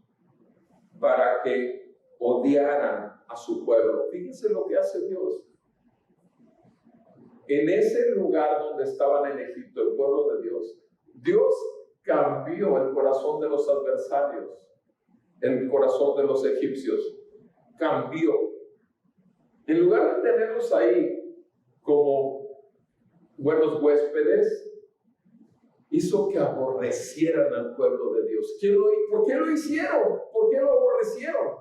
para que odiaran a su pueblo. Fíjense lo que hace Dios. En ese lugar donde estaban en Egipto, el pueblo de Dios, Dios cambió el corazón de los adversarios, el corazón de los egipcios. Cambió. En lugar de tenerlos ahí como buenos huéspedes, hizo que aborrecieran al pueblo de Dios. ¿Por qué lo hicieron? ¿Por qué lo aborrecieron?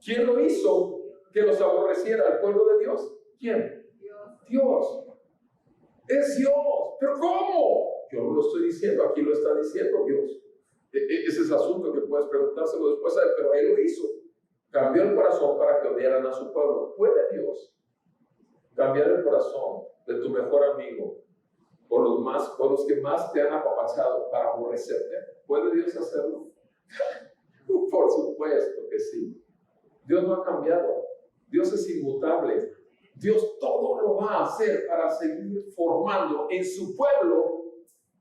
¿Quién lo hizo que los aborreciera al pueblo de Dios? ¿Quién? Dios. Es Dios. ¿Pero cómo? Yo no lo estoy diciendo, aquí lo está diciendo Dios. Ese es asunto que puedes preguntárselo después a él, pero él lo hizo. Cambió el corazón para que odiaran a su pueblo. ¿Puede Dios cambiar el corazón de tu mejor amigo o los que más te han apapachado para aborrecerte? ¿Puede Dios hacerlo? Por supuesto que sí. Dios no ha cambiado. Dios es inmutable. Dios todo lo va a hacer para seguir formando en su pueblo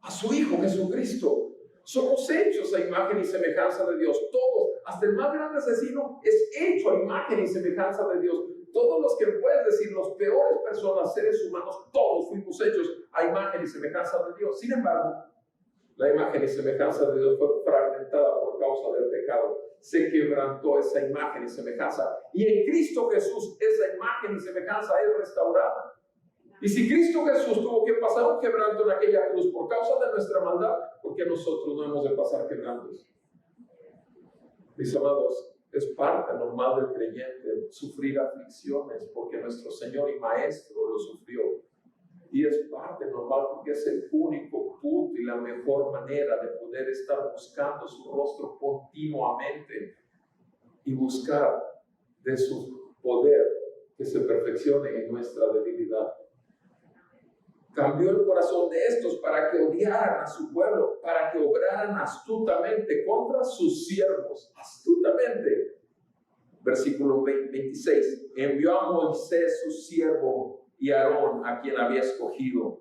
a su Hijo Jesucristo. Somos hechos a imagen y semejanza de Dios. Todos, hasta el más grande asesino, es hecho a imagen y semejanza de Dios. Todos los que puedes decir, los peores personas, seres humanos, todos fuimos hechos a imagen y semejanza de Dios. Sin embargo, la imagen y semejanza de Dios fue fragmentada por causa del pecado. Se quebrantó esa imagen y semejanza. Y en Cristo Jesús, esa imagen y semejanza es restaurada. Y si Cristo Jesús tuvo que pasar un quebranto en aquella cruz por causa de nuestra maldad, ¿por qué nosotros no hemos de pasar quebrantos? Mis amados, es parte normal del creyente sufrir aflicciones porque nuestro Señor y Maestro lo sufrió. Y es parte normal porque es el único punto y la mejor manera de poder estar buscando su rostro continuamente y buscar de su poder que se perfeccione en nuestra debilidad. Cambió el corazón de estos para que odiaran a su pueblo, para que obraran astutamente contra sus siervos. Astutamente. Versículo 26. Envió a Moisés su siervo y Aarón, a quien había escogido.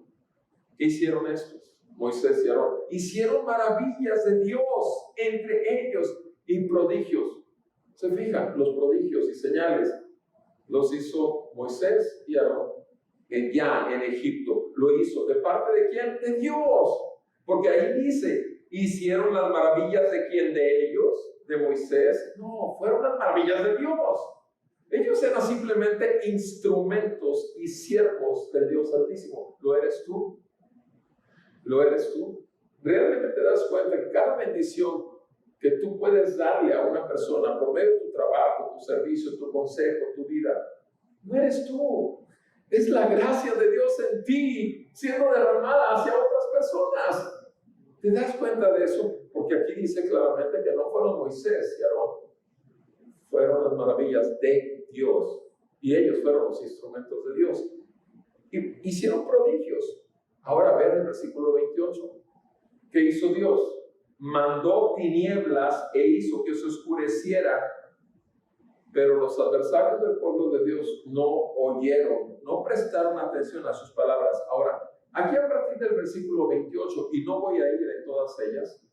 ¿Qué hicieron estos? Moisés y Aarón hicieron maravillas de Dios entre ellos y prodigios. ¿Se fijan? Los prodigios y señales los hizo Moisés y Aarón. Ya en Egipto lo hizo. ¿De parte de quién? De Dios. Porque ahí dice, hicieron las maravillas de quién, de ellos, de Moisés. No, fueron las maravillas de Dios. Ellos eran simplemente instrumentos y siervos del Dios Altísimo. ¿Lo eres tú? ¿Lo eres tú? Realmente te das cuenta que cada bendición que tú puedes darle a una persona por medio de tu trabajo, tu servicio, tu consejo, tu vida, no eres tú. Es la gracia de Dios en ti siendo derramada hacia otras personas. ¿Te das cuenta de eso? Porque aquí dice claramente que no fueron Moisés y Aarón. Fueron las maravillas de Dios. Y ellos fueron los instrumentos de Dios. Y hicieron prodigios. Ahora ven el versículo 28. ¿Qué hizo Dios? Mandó tinieblas e hizo que se oscureciera. Pero los adversarios del pueblo de Dios no oyeron, no prestaron atención a sus palabras. Ahora, aquí a partir del versículo 28, y no voy a ir en todas ellas,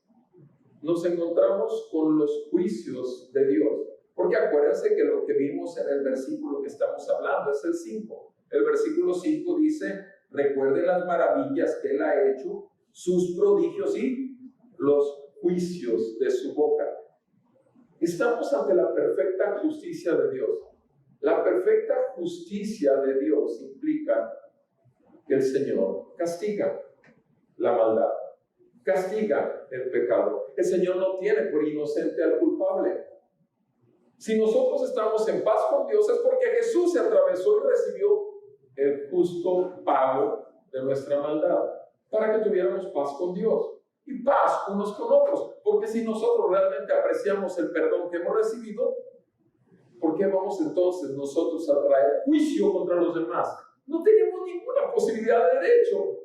nos encontramos con los juicios de Dios. Porque acuérdense que lo que vimos en el versículo que estamos hablando es el 5. El versículo 5 dice, recuerden las maravillas que Él ha hecho, sus prodigios y los juicios de su boca. Estamos ante la perfecta justicia de Dios. La perfecta justicia de Dios implica que el Señor castiga la maldad, castiga el pecado. El Señor no tiene por inocente al culpable. Si nosotros estamos en paz con Dios es porque Jesús se atravesó y recibió el justo pago de nuestra maldad para que tuviéramos paz con Dios. Y paz unos con otros, porque si nosotros realmente apreciamos el perdón que hemos recibido, ¿por qué vamos entonces nosotros a traer juicio contra los demás? No tenemos ninguna posibilidad de derecho.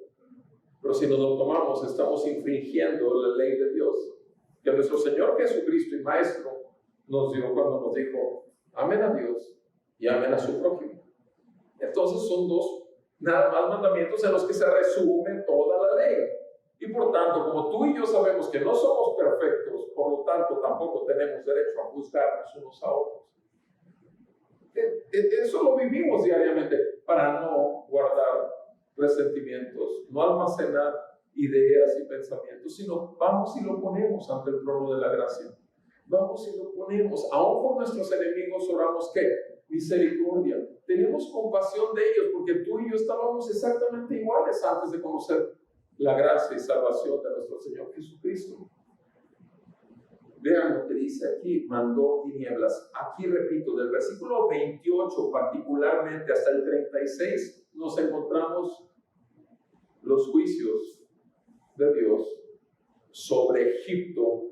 Pero si nos lo tomamos, estamos infringiendo la ley de Dios, que nuestro Señor Jesucristo y Maestro nos dio cuando nos dijo, amen a Dios y amen a su prójimo. Entonces son dos nada más mandamientos en los que se resume toda la ley. Y por tanto, como tú y yo sabemos que no somos perfectos, por lo tanto tampoco tenemos derecho a juzgarnos unos a otros. Eso lo vivimos diariamente para no guardar resentimientos, no almacenar ideas y pensamientos, sino vamos y lo ponemos ante el trono de la gracia. Vamos y lo ponemos, aún por nuestros enemigos oramos ¿qué? Misericordia. tenemos compasión de ellos porque tú y yo estábamos exactamente iguales antes de conocer la gracia y salvación de nuestro Señor Jesucristo. Vean lo que dice aquí, mandó tinieblas. Aquí repito, del versículo 28 particularmente hasta el 36 nos encontramos los juicios de Dios sobre Egipto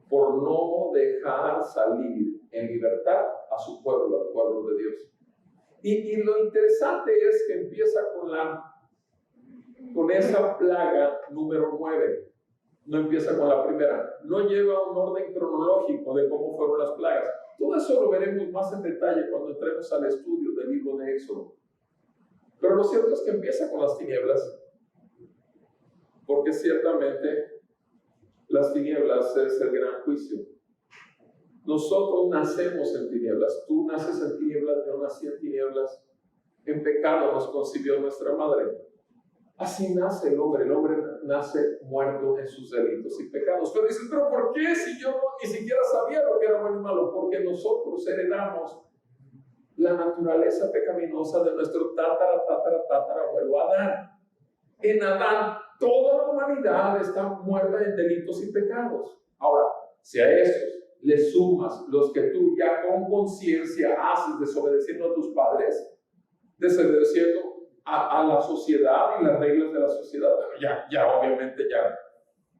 por no dejar salir en libertad a su pueblo, al pueblo de Dios. Y lo interesante es que empieza con esa plaga número 9. No empieza con la primera. No lleva un orden cronológico de cómo fueron las plagas. Todo eso lo veremos más en detalle cuando entremos al estudio del libro de Éxodo. Pero lo cierto es que empieza con las tinieblas, porque ciertamente las tinieblas es el gran juicio. Nosotros nacemos en tinieblas. Tú naces en tinieblas, yo nací en tinieblas. En pecado nos concibió nuestra madre. Así nace el hombre nace muerto en sus delitos y pecados. Pero dices, ¿pero por qué si yo ni siquiera sabía lo que era bueno y malo? Porque nosotros heredamos la naturaleza pecaminosa de nuestro tatarabuelo Adán. En Adán, toda la humanidad está muerta en delitos y pecados. Ahora, si a esos le sumas los que tú ya con conciencia haces desobedeciendo a tus padres, desobedeciendo a la sociedad y las reglas de la sociedad, ya obviamente ya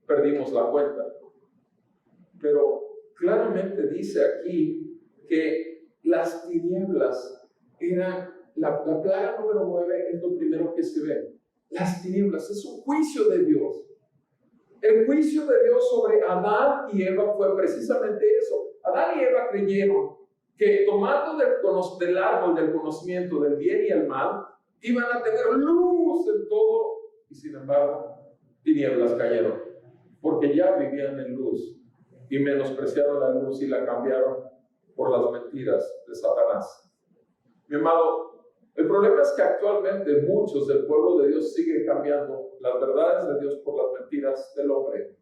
perdimos la cuenta. Pero claramente dice aquí que las tinieblas eran, la plaga número 9 es lo primero que se ve. Las tinieblas es un juicio de Dios. El juicio de Dios sobre Adán y Eva fue precisamente eso. Adán y Eva creyeron que tomando del árbol del conocimiento del bien y el mal, iban a tener luz en todo, y sin embargo, tinieblas cayeron, porque ya vivían en luz, y menospreciaron la luz y la cambiaron por las mentiras de Satanás. Mi amado, el problema es que actualmente muchos del pueblo de Dios siguen cambiando las verdades de Dios por las mentiras del hombre,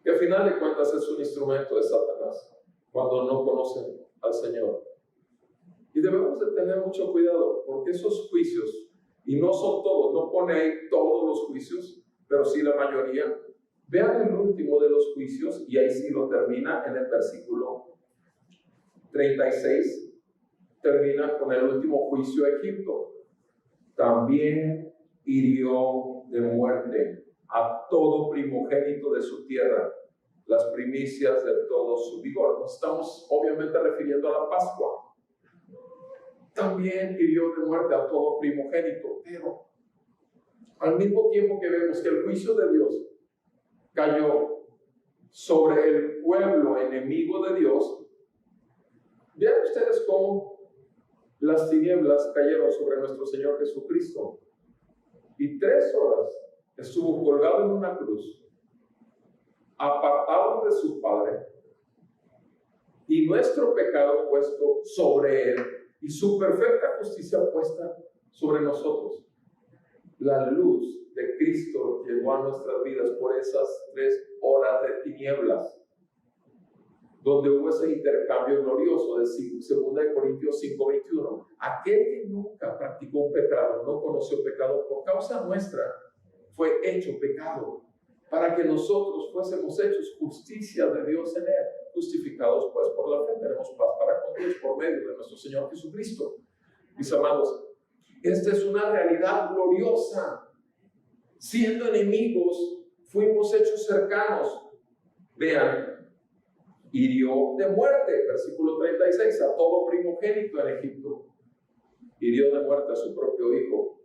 que al final de cuentas es un instrumento de Satanás, cuando no conocen al Señor. Y debemos de tener mucho cuidado, porque esos juicios, y no son todos, no pone ahí todos los juicios, pero sí la mayoría. Vean el último de los juicios, y ahí sí lo termina en el versículo 36, termina con el último juicio a Egipto. También hirió de muerte a todo primogénito de su tierra, las primicias de todo su vigor. Nos estamos obviamente refiriendo a la Pascua. También hirió de muerte a todo primogénito, pero al mismo tiempo que vemos que el juicio de Dios cayó sobre el pueblo enemigo de Dios, vean ustedes cómo las tinieblas cayeron sobre nuestro Señor Jesucristo. Y 3 horas estuvo colgado en una cruz, apartado de su Padre, y nuestro pecado puesto sobre él, y su perfecta justicia puesta sobre nosotros. La luz de Cristo llegó a nuestras vidas por esas 3 horas de tinieblas, donde hubo ese intercambio glorioso de 2 Corintios 5:21. Aquel que nunca practicó un pecado, no conoció pecado, por causa nuestra fue hecho pecado, para que nosotros fuésemos hechos justicia de Dios en él. Justificados pues por la fe, tenemos paz para con Dios por medio de nuestro Señor Jesucristo. Mis amados, esta es una realidad gloriosa. Siendo enemigos, fuimos hechos cercanos. Vean, hirió de muerte, versículo 36, a todo primogénito en Egipto. Hirió de muerte a su propio hijo.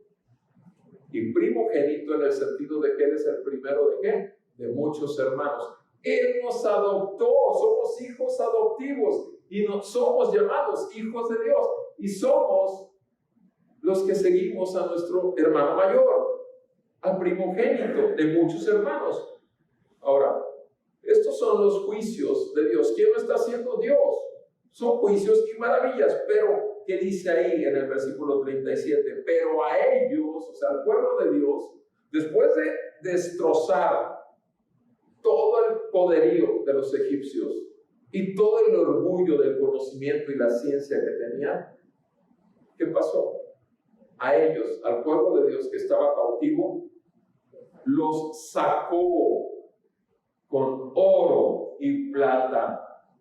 Y primogénito en el sentido de que él es el primero de ¿qué? De muchos hermanos. Él nos adoptó, somos hijos adoptivos y no somos llamados hijos de Dios. Y somos los que seguimos a nuestro hermano mayor, al primogénito de muchos hermanos. Ahora, estos son los juicios de Dios. ¿Quién lo está haciendo? Dios. Son juicios y maravillas, pero ¿qué dice ahí en el versículo 37? Pero a ellos, o sea, al pueblo de Dios, después de destrozar todo el poderío de los egipcios y todo el orgullo del conocimiento y la ciencia que tenían, ¿Qué pasó? A ellos, al pueblo de Dios que estaba cautivo, los sacó con oro y plata,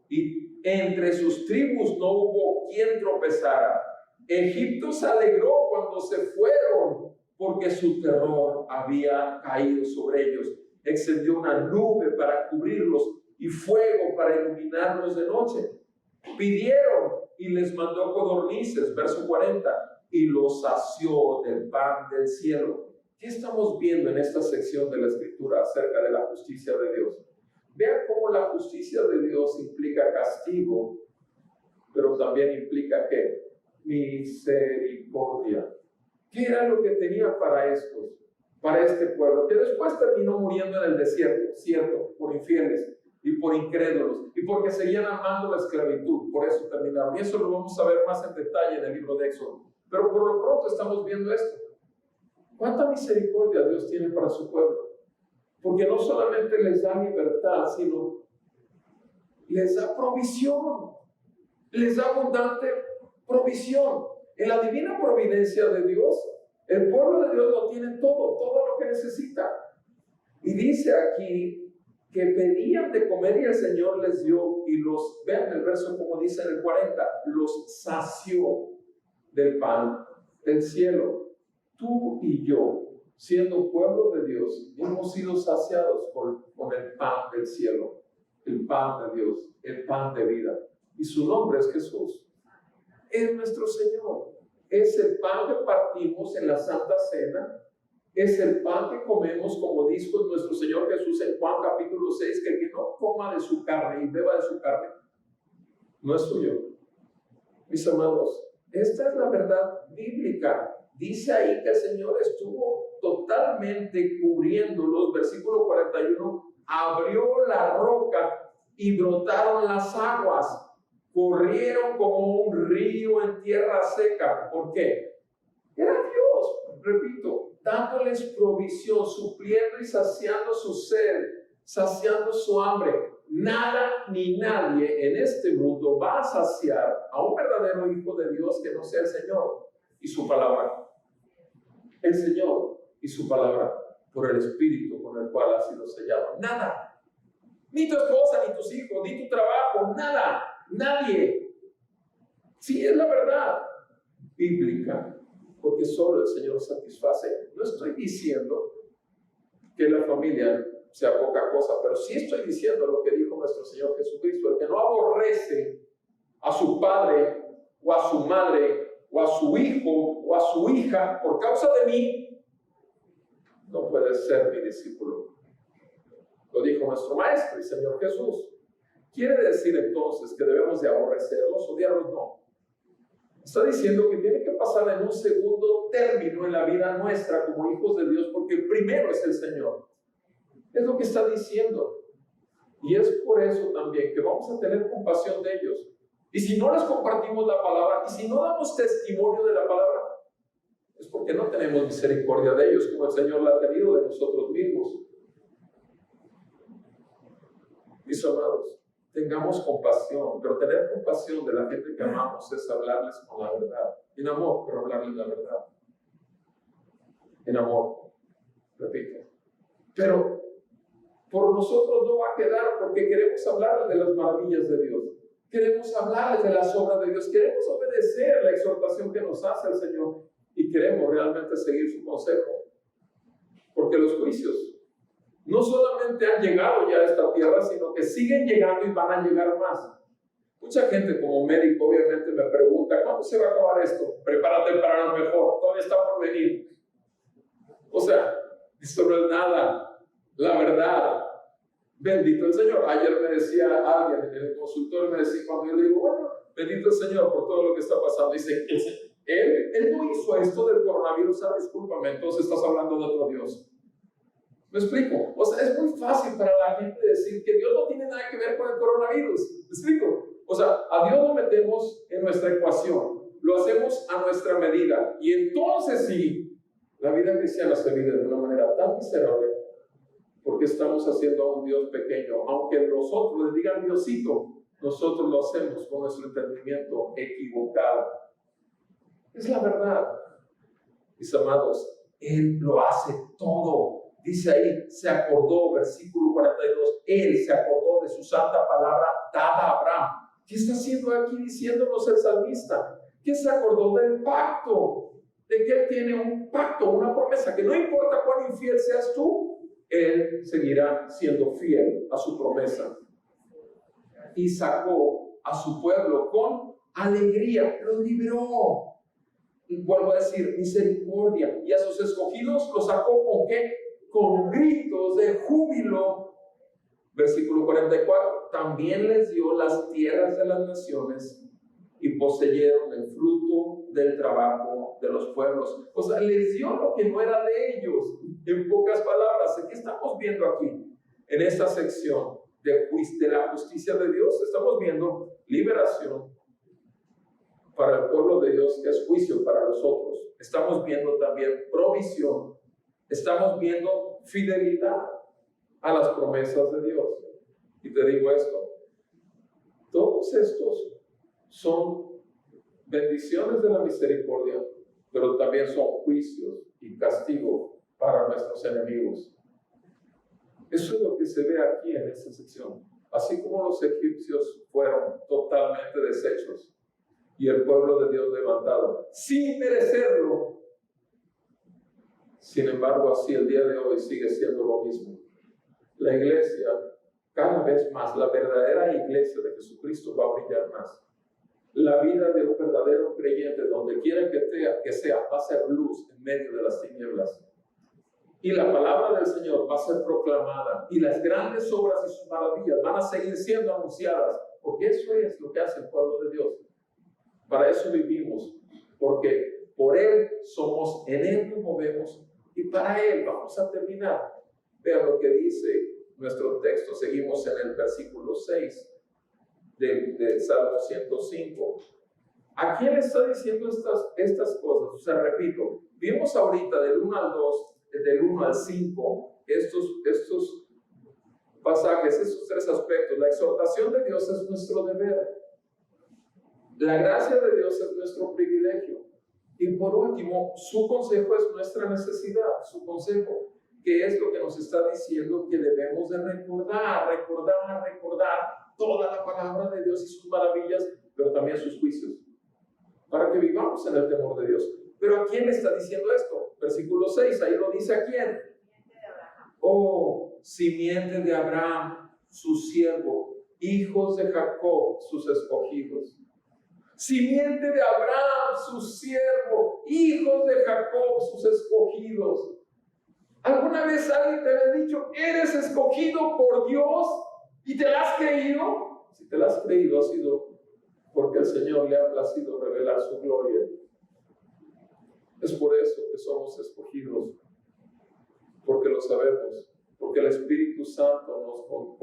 y entre sus tribus no hubo quien tropezara. Egipto se alegró cuando se fueron, porque su terror había caído sobre ellos. Extendió una nube para cubrirlos y fuego para iluminarlos de noche. Pidieron y les mandó codornices, verso 40, y los sació del pan del cielo. ¿Qué estamos viendo en esta sección de la Escritura acerca de la justicia de Dios? Vean cómo la justicia de Dios implica castigo, pero también implica ¿qué? Misericordia. ¿Qué era lo que tenía para estos, para este pueblo? Que después terminó muriendo en el desierto, cierto, por infieles y por incrédulos, y porque seguían amando la esclavitud, por eso terminaron. Y eso lo vamos a ver más en detalle en el libro de Éxodo. Pero por lo pronto estamos viendo esto. ¿Cuánta misericordia Dios tiene para su pueblo? Porque no solamente les da libertad, sino les da provisión, les da abundante provisión. En la divina providencia de Dios, el pueblo de Dios lo tiene todo lo que necesita. Y dice aquí que pedían de comer y el Señor les dio, y los, vean el verso como dice en el 40, los sació del pan del cielo. Tú y yo, siendo pueblo de Dios, hemos sido saciados con el pan del cielo, el pan de Dios, el pan de vida. Y su nombre es Jesús. Es nuestro Señor. Es el pan que partimos en la Santa Cena. Es el pan que comemos, como dijo nuestro Señor Jesús en Juan capítulo 6, que el que no coma de su carne y beba de su carne, no es suyo. Mis amados, esta es la verdad bíblica. Dice ahí que el Señor estuvo totalmente cubriéndolos. Versículo 41, abrió la roca y brotaron las aguas. Corrieron como un río en tierra seca. ¿Por qué? Era Dios, repito, dándoles provisión, supliendo y saciando su sed, saciando su hambre. Nada ni nadie en este mundo va a saciar a un verdadero hijo de Dios que no sea el Señor y su palabra. El Señor y su palabra, por el Espíritu con el cual ha sido sellado. Nada. Ni tu esposa, ni tus hijos, ni tu trabajo, nada. Nadie. Sí, es la verdad bíblica, porque solo el Señor satisface. No estoy diciendo que la familia sea poca cosa, pero sí estoy diciendo lo que dijo nuestro Señor Jesucristo: el que no aborrece a su padre o a su madre o a su hijo o a su hija por causa de mí, no puede ser mi discípulo. Lo dijo nuestro Maestro y Señor Jesús. ¿Quiere decir entonces que debemos de aborrecerlos, odiarlos? No. Está diciendo que tiene que pasar en un segundo término en la vida nuestra como hijos de Dios, porque el primero es el Señor. Es lo que está diciendo. Y es por eso también que vamos a tener compasión de ellos. Y si no les compartimos la palabra, y si no damos testimonio de la palabra, es porque no tenemos misericordia de ellos como el Señor la ha tenido de nosotros mismos. Mis amados, tengamos compasión, pero tener compasión de la gente que amamos es hablarles con la verdad. En amor, pero hablarles la verdad. En amor, repito. Pero por nosotros no va a quedar, porque queremos hablarles de las maravillas de Dios. Queremos hablarles de las obras de Dios. Queremos obedecer la exhortación que nos hace el Señor. Y queremos realmente seguir su consejo. Porque los juicios no solamente han llegado ya a esta tierra, sino que siguen llegando y van a llegar más. Mucha gente como médico obviamente me pregunta: ¿cuándo se va a acabar esto? Prepárate para lo mejor, todavía está por venir. O sea, esto no es nada. La verdad, bendito el Señor. Ayer me decía alguien en el consultorio, me decía, cuando yo le digo, bueno, bendito el Señor por todo lo que está pasando, dice, él no hizo esto del coronavirus. Discúlpame, entonces estás hablando de otro Dios. ¿Me explico? O sea, es muy fácil para la gente decir que Dios no tiene nada que ver con el coronavirus. ¿Me explico? O sea, a Dios lo metemos en nuestra ecuación, lo hacemos a nuestra medida, y entonces sí, la vida cristiana se vive de una manera tan miserable porque estamos haciendo a un Dios pequeño. Aunque nosotros les digan Diosito, nosotros lo hacemos con nuestro entendimiento equivocado. Es la verdad. Mis amados, Él lo hace todo. Dice ahí, se acordó, versículo 42, Él se acordó de su santa palabra dada a Abraham. ¿Qué está haciendo aquí diciéndonos el salmista? Que se acordó del pacto, de que Él tiene un pacto, una promesa, que no importa cuán infiel seas tú, Él seguirá siendo fiel a su promesa. Y sacó a su pueblo con alegría, los libró. Y vuelvo a decir, misericordia. Y a sus escogidos los sacó ¿con qué? Con gritos de júbilo. Versículo 44. También les dio las tierras de las naciones y poseyeron el fruto del trabajo de los pueblos. O sea, les dio lo que no era de ellos. En pocas palabras, ¿qué estamos viendo aquí? En esta sección de la justicia de Dios, estamos viendo liberación para el pueblo de Dios, que es juicio para nosotros. Estamos viendo también provisión. Estamos viendo fidelidad a las promesas de Dios. Y te digo esto, todos estos son bendiciones de la misericordia, pero también son juicios y castigo para nuestros enemigos. Eso es lo que se ve aquí en esta sección. Así como los egipcios fueron totalmente deshechos y el pueblo de Dios levantado sin merecerlo, sin embargo, así el día de hoy sigue siendo lo mismo. La iglesia, cada vez más, la verdadera iglesia de Jesucristo va a brillar más. La vida de un verdadero creyente, donde quiera que sea, va a ser luz en medio de las tinieblas. Y la palabra del Señor va a ser proclamada, y las grandes obras y sus maravillas van a seguir siendo anunciadas, porque eso es lo que hace el pueblo de Dios. Para eso vivimos, porque por Él somos, en Él nos movemos, y para Él vamos a terminar. Vean lo que dice nuestro texto. Seguimos en el versículo 6 del Salmo 105. ¿A quién está diciendo estas cosas? O sea, repito, vimos ahorita del 1 al 2, del 1 al 5, estos pasajes, estos tres aspectos. La exhortación de Dios es nuestro deber. La gracia de Dios es nuestro privilegio. Y por último, su consejo es nuestra necesidad, su consejo, que es lo que nos está diciendo que debemos de recordar toda la palabra de Dios y sus maravillas, pero también sus juicios, para que vivamos en el temor de Dios. Pero ¿a quién le está diciendo esto? Versículo 6, ahí lo dice ¿a quién? Oh, simiente de Abraham, su siervo, hijos de Jacob, sus escogidos. Simiente de Abraham, su siervo, hijos de Jacob, sus escogidos. ¿Alguna vez alguien te ha dicho, eres escogido por Dios y te la has creído? Si te la has creído, ha sido porque al Señor le ha placido revelar su gloria. Es por eso que somos escogidos, porque lo sabemos, porque el Espíritu Santo nos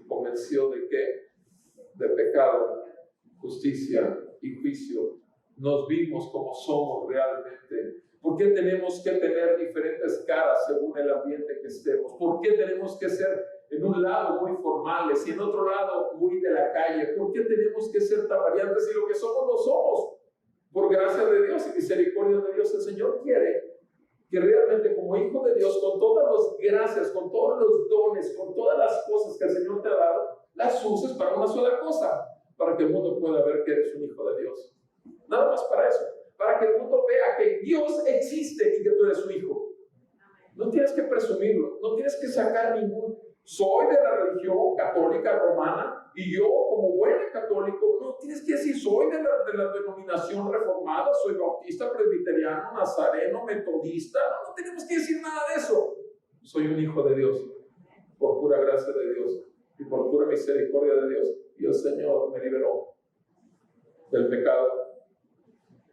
convenció de que de pecado, justicia y juicio. Nos vimos como somos realmente. ¿Por qué tenemos que tener diferentes caras según el ambiente que estemos? ¿Por qué tenemos que ser en un lado muy formales y en otro lado muy de la calle? ¿Por qué tenemos que ser tan variantes y lo que somos lo somos? Por gracia de Dios y misericordia de Dios, el Señor quiere que realmente como hijo de Dios, con todas las gracias, con todos los dones, con todas las cosas que el Señor te ha dado, las uses para una sola cosa, para que el mundo pueda ver que eres un hijo de Dios. Nada más para eso, para que el mundo vea que Dios existe y que tú eres su hijo. No tienes que presumirlo, no tienes que sacar ningún, soy de la religión católica romana y yo como buen católico, no tienes que decir soy de la denominación reformada, soy bautista, presbiteriano, nazareno, metodista, no tenemos que decir nada de eso. Soy un hijo de Dios, por pura gracia de Dios y por pura misericordia de Dios. Y el Señor me liberó del pecado.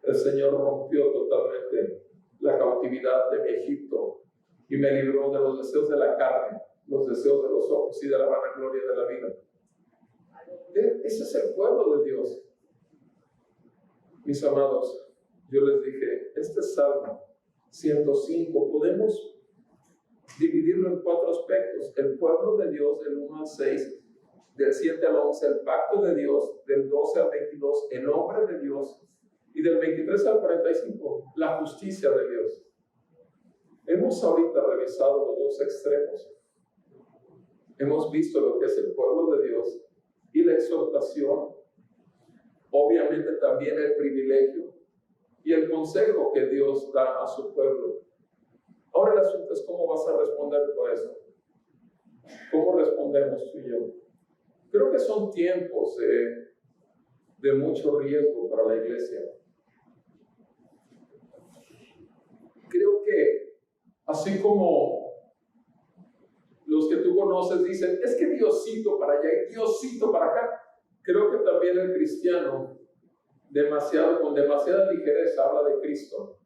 El Señor rompió totalmente la cautividad de mi Egipto y me libró de los deseos de la carne, los deseos de los ojos y de la vanagloria de la vida. Ese es el pueblo de Dios. Mis amados, yo les dije, este Salmo 105 podemos dividirlo en 4 aspectos. El pueblo de Dios del 1 al 6, del 7 al 11, el pacto de Dios del 12 al 22, el hombre de Dios, Y del 23 al 45, la justicia de Dios. Hemos ahorita revisado los dos extremos. Hemos visto lo que es el pueblo de Dios y la exhortación, obviamente también el privilegio y el consejo que Dios da a su pueblo. Ahora el asunto es cómo vas a responder todo eso. ¿Cómo respondemos tú y yo? Creo que son tiempos de mucho riesgo para la iglesia. Creo que así como los que tú conoces dicen, es que Diosito para allá y Diosito para acá, creo que también el cristiano con demasiada ligereza habla de Cristo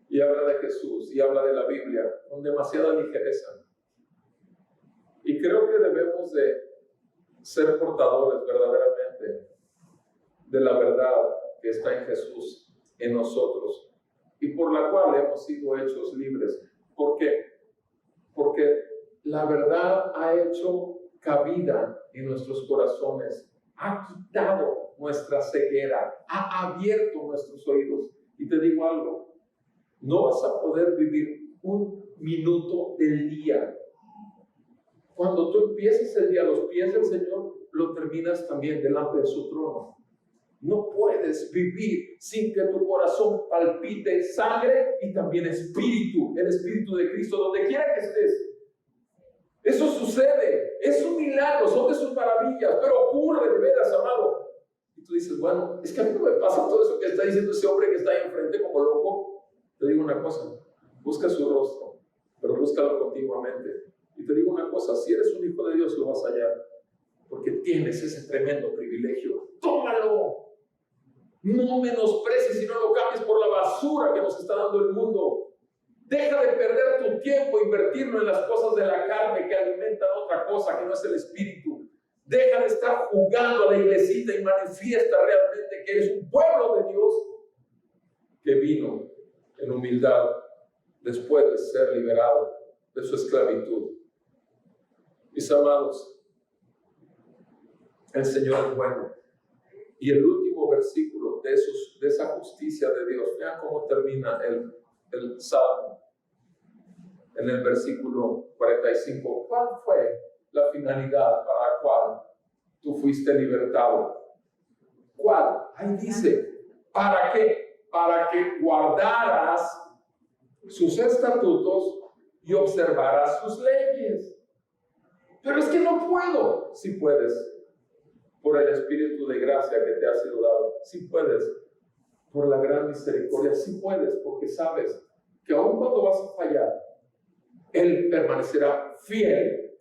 y habla de Jesús y habla de la Biblia con demasiada ligereza. Y creo que debemos de ser portadores verdaderamente de la verdad que está en Jesús, en nosotros, y por la cual hemos sido hechos libres. ¿Por qué? Porque la verdad ha hecho cabida en nuestros corazones, ha quitado nuestra ceguera, ha abierto nuestros oídos. Y te digo algo, no vas a poder vivir un minuto del día. Cuando tú empieces el día a los pies del Señor, lo terminas también delante de su trono. No puedes vivir sin que tu corazón palpite sangre y también espíritu, el espíritu de Cristo, donde quiera que estés. Eso sucede, es un milagro, son de sus maravillas, pero ocurre de veras, amado. Y tú dices, bueno, es que a mí no me pasa todo eso que está diciendo ese hombre que está ahí enfrente como loco. Te digo una cosa, busca su rostro, pero búscalo continuamente. Y te digo una cosa, si eres un hijo de Dios, lo vas a hallar, porque tienes ese tremendo privilegio. ¡Tómalo! No menosprecies y no lo cambies por la basura que nos está dando el mundo. Deja de perder tu tiempo, invertirlo en las cosas de la carne que alimentan otra cosa que no es el espíritu. Deja de estar jugando a la iglesita y manifiesta realmente que eres un pueblo de Dios que vino en humildad después de ser liberado de su esclavitud. Mis amados, el Señor es bueno. Y el último versículo de esa justicia de Dios, vean cómo termina el Salmo. En el versículo 45, ¿cuál fue la finalidad para la cual tú fuiste libertado? ¿Cuál? Ahí dice, ¿para qué? Para que guardaras sus estatutos y observaras sus leyes. Pero es que no puedo. Sí puedes, por el Espíritu de gracia que te ha sido dado. Sí puedes, por la gran misericordia. Sí puedes, porque sabes que aun cuando vas a fallar, Él permanecerá fiel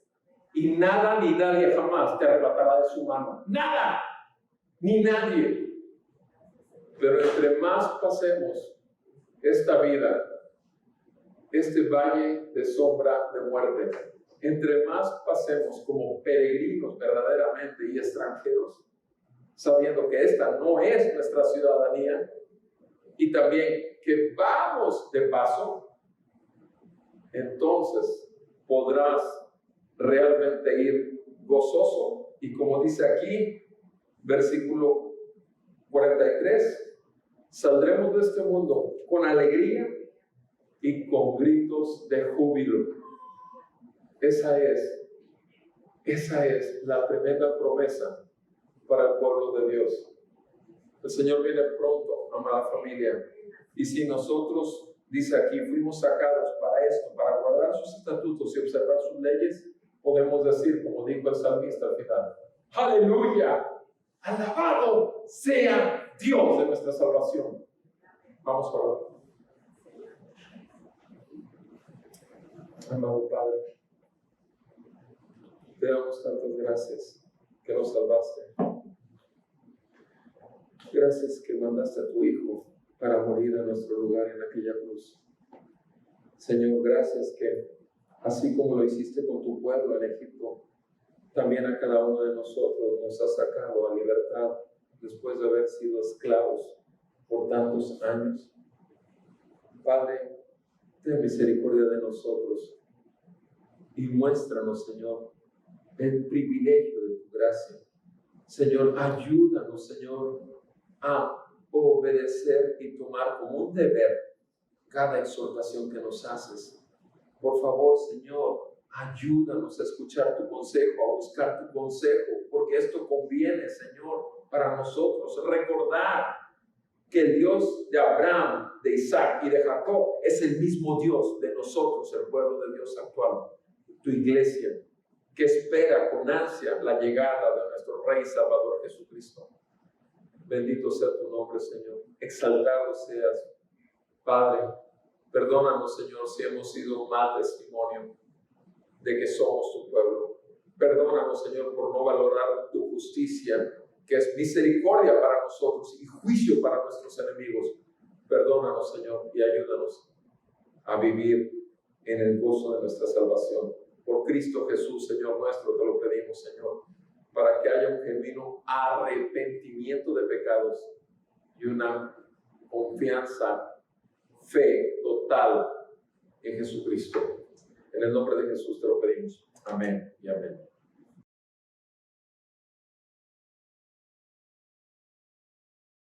y nada ni nadie jamás te arrebatará de su mano. Nada, ni nadie. Pero entre más pasemos esta vida, este valle de sombra de muerte, entre más pasemos como peregrinos verdaderamente y extranjeros, sabiendo que esta no es nuestra ciudadanía y también que vamos de paso, entonces podrás realmente ir gozoso. Y como dice aquí, versículo 43, saldremos de este mundo con alegría y con gritos de júbilo. Esa es la tremenda promesa para el pueblo de Dios. El Señor viene pronto, amada familia. Y si nosotros, dice aquí, fuimos sacados para esto, para guardar sus estatutos y observar sus leyes, podemos decir, como dijo el salmista al final, ¡aleluya! ¡Alabado sea Dios de nuestra salvación! Vamos a orar. Amado Padre, te damos tantas gracias que nos salvaste. Gracias que mandaste a tu Hijo para morir en nuestro lugar en aquella cruz. Señor, gracias que así como lo hiciste con tu pueblo en Egipto, también a cada uno de nosotros nos has sacado a libertad después de haber sido esclavos por tantos años. Padre, ten misericordia de nosotros y muéstranos, Señor, el privilegio de tu gracia. Señor, ayúdanos, Señor, a obedecer y tomar como un deber cada exhortación que nos haces. Por favor, Señor, ayúdanos a escuchar tu consejo, a buscar tu consejo, porque esto conviene, Señor, para nosotros. Recordar que el Dios de Abraham, de Isaac y de Jacob es el mismo Dios de nosotros, el pueblo de Dios actual, tu iglesia, que espera con ansia la llegada de nuestro Rey Salvador Jesucristo. Bendito sea tu nombre, Señor. Exaltado seas, Padre. Perdónanos, Señor, si hemos sido un mal testimonio de que somos tu pueblo. Perdónanos, Señor, por no valorar tu justicia, que es misericordia para nosotros y juicio para nuestros enemigos. Perdónanos, Señor, y ayúdanos a vivir en el gozo de nuestra salvación. Por Cristo Jesús, Señor nuestro, te lo pedimos, Señor, para que haya un genuino arrepentimiento de pecados y una confianza, fe total en Jesucristo. En el nombre de Jesús te lo pedimos. Amén y amén.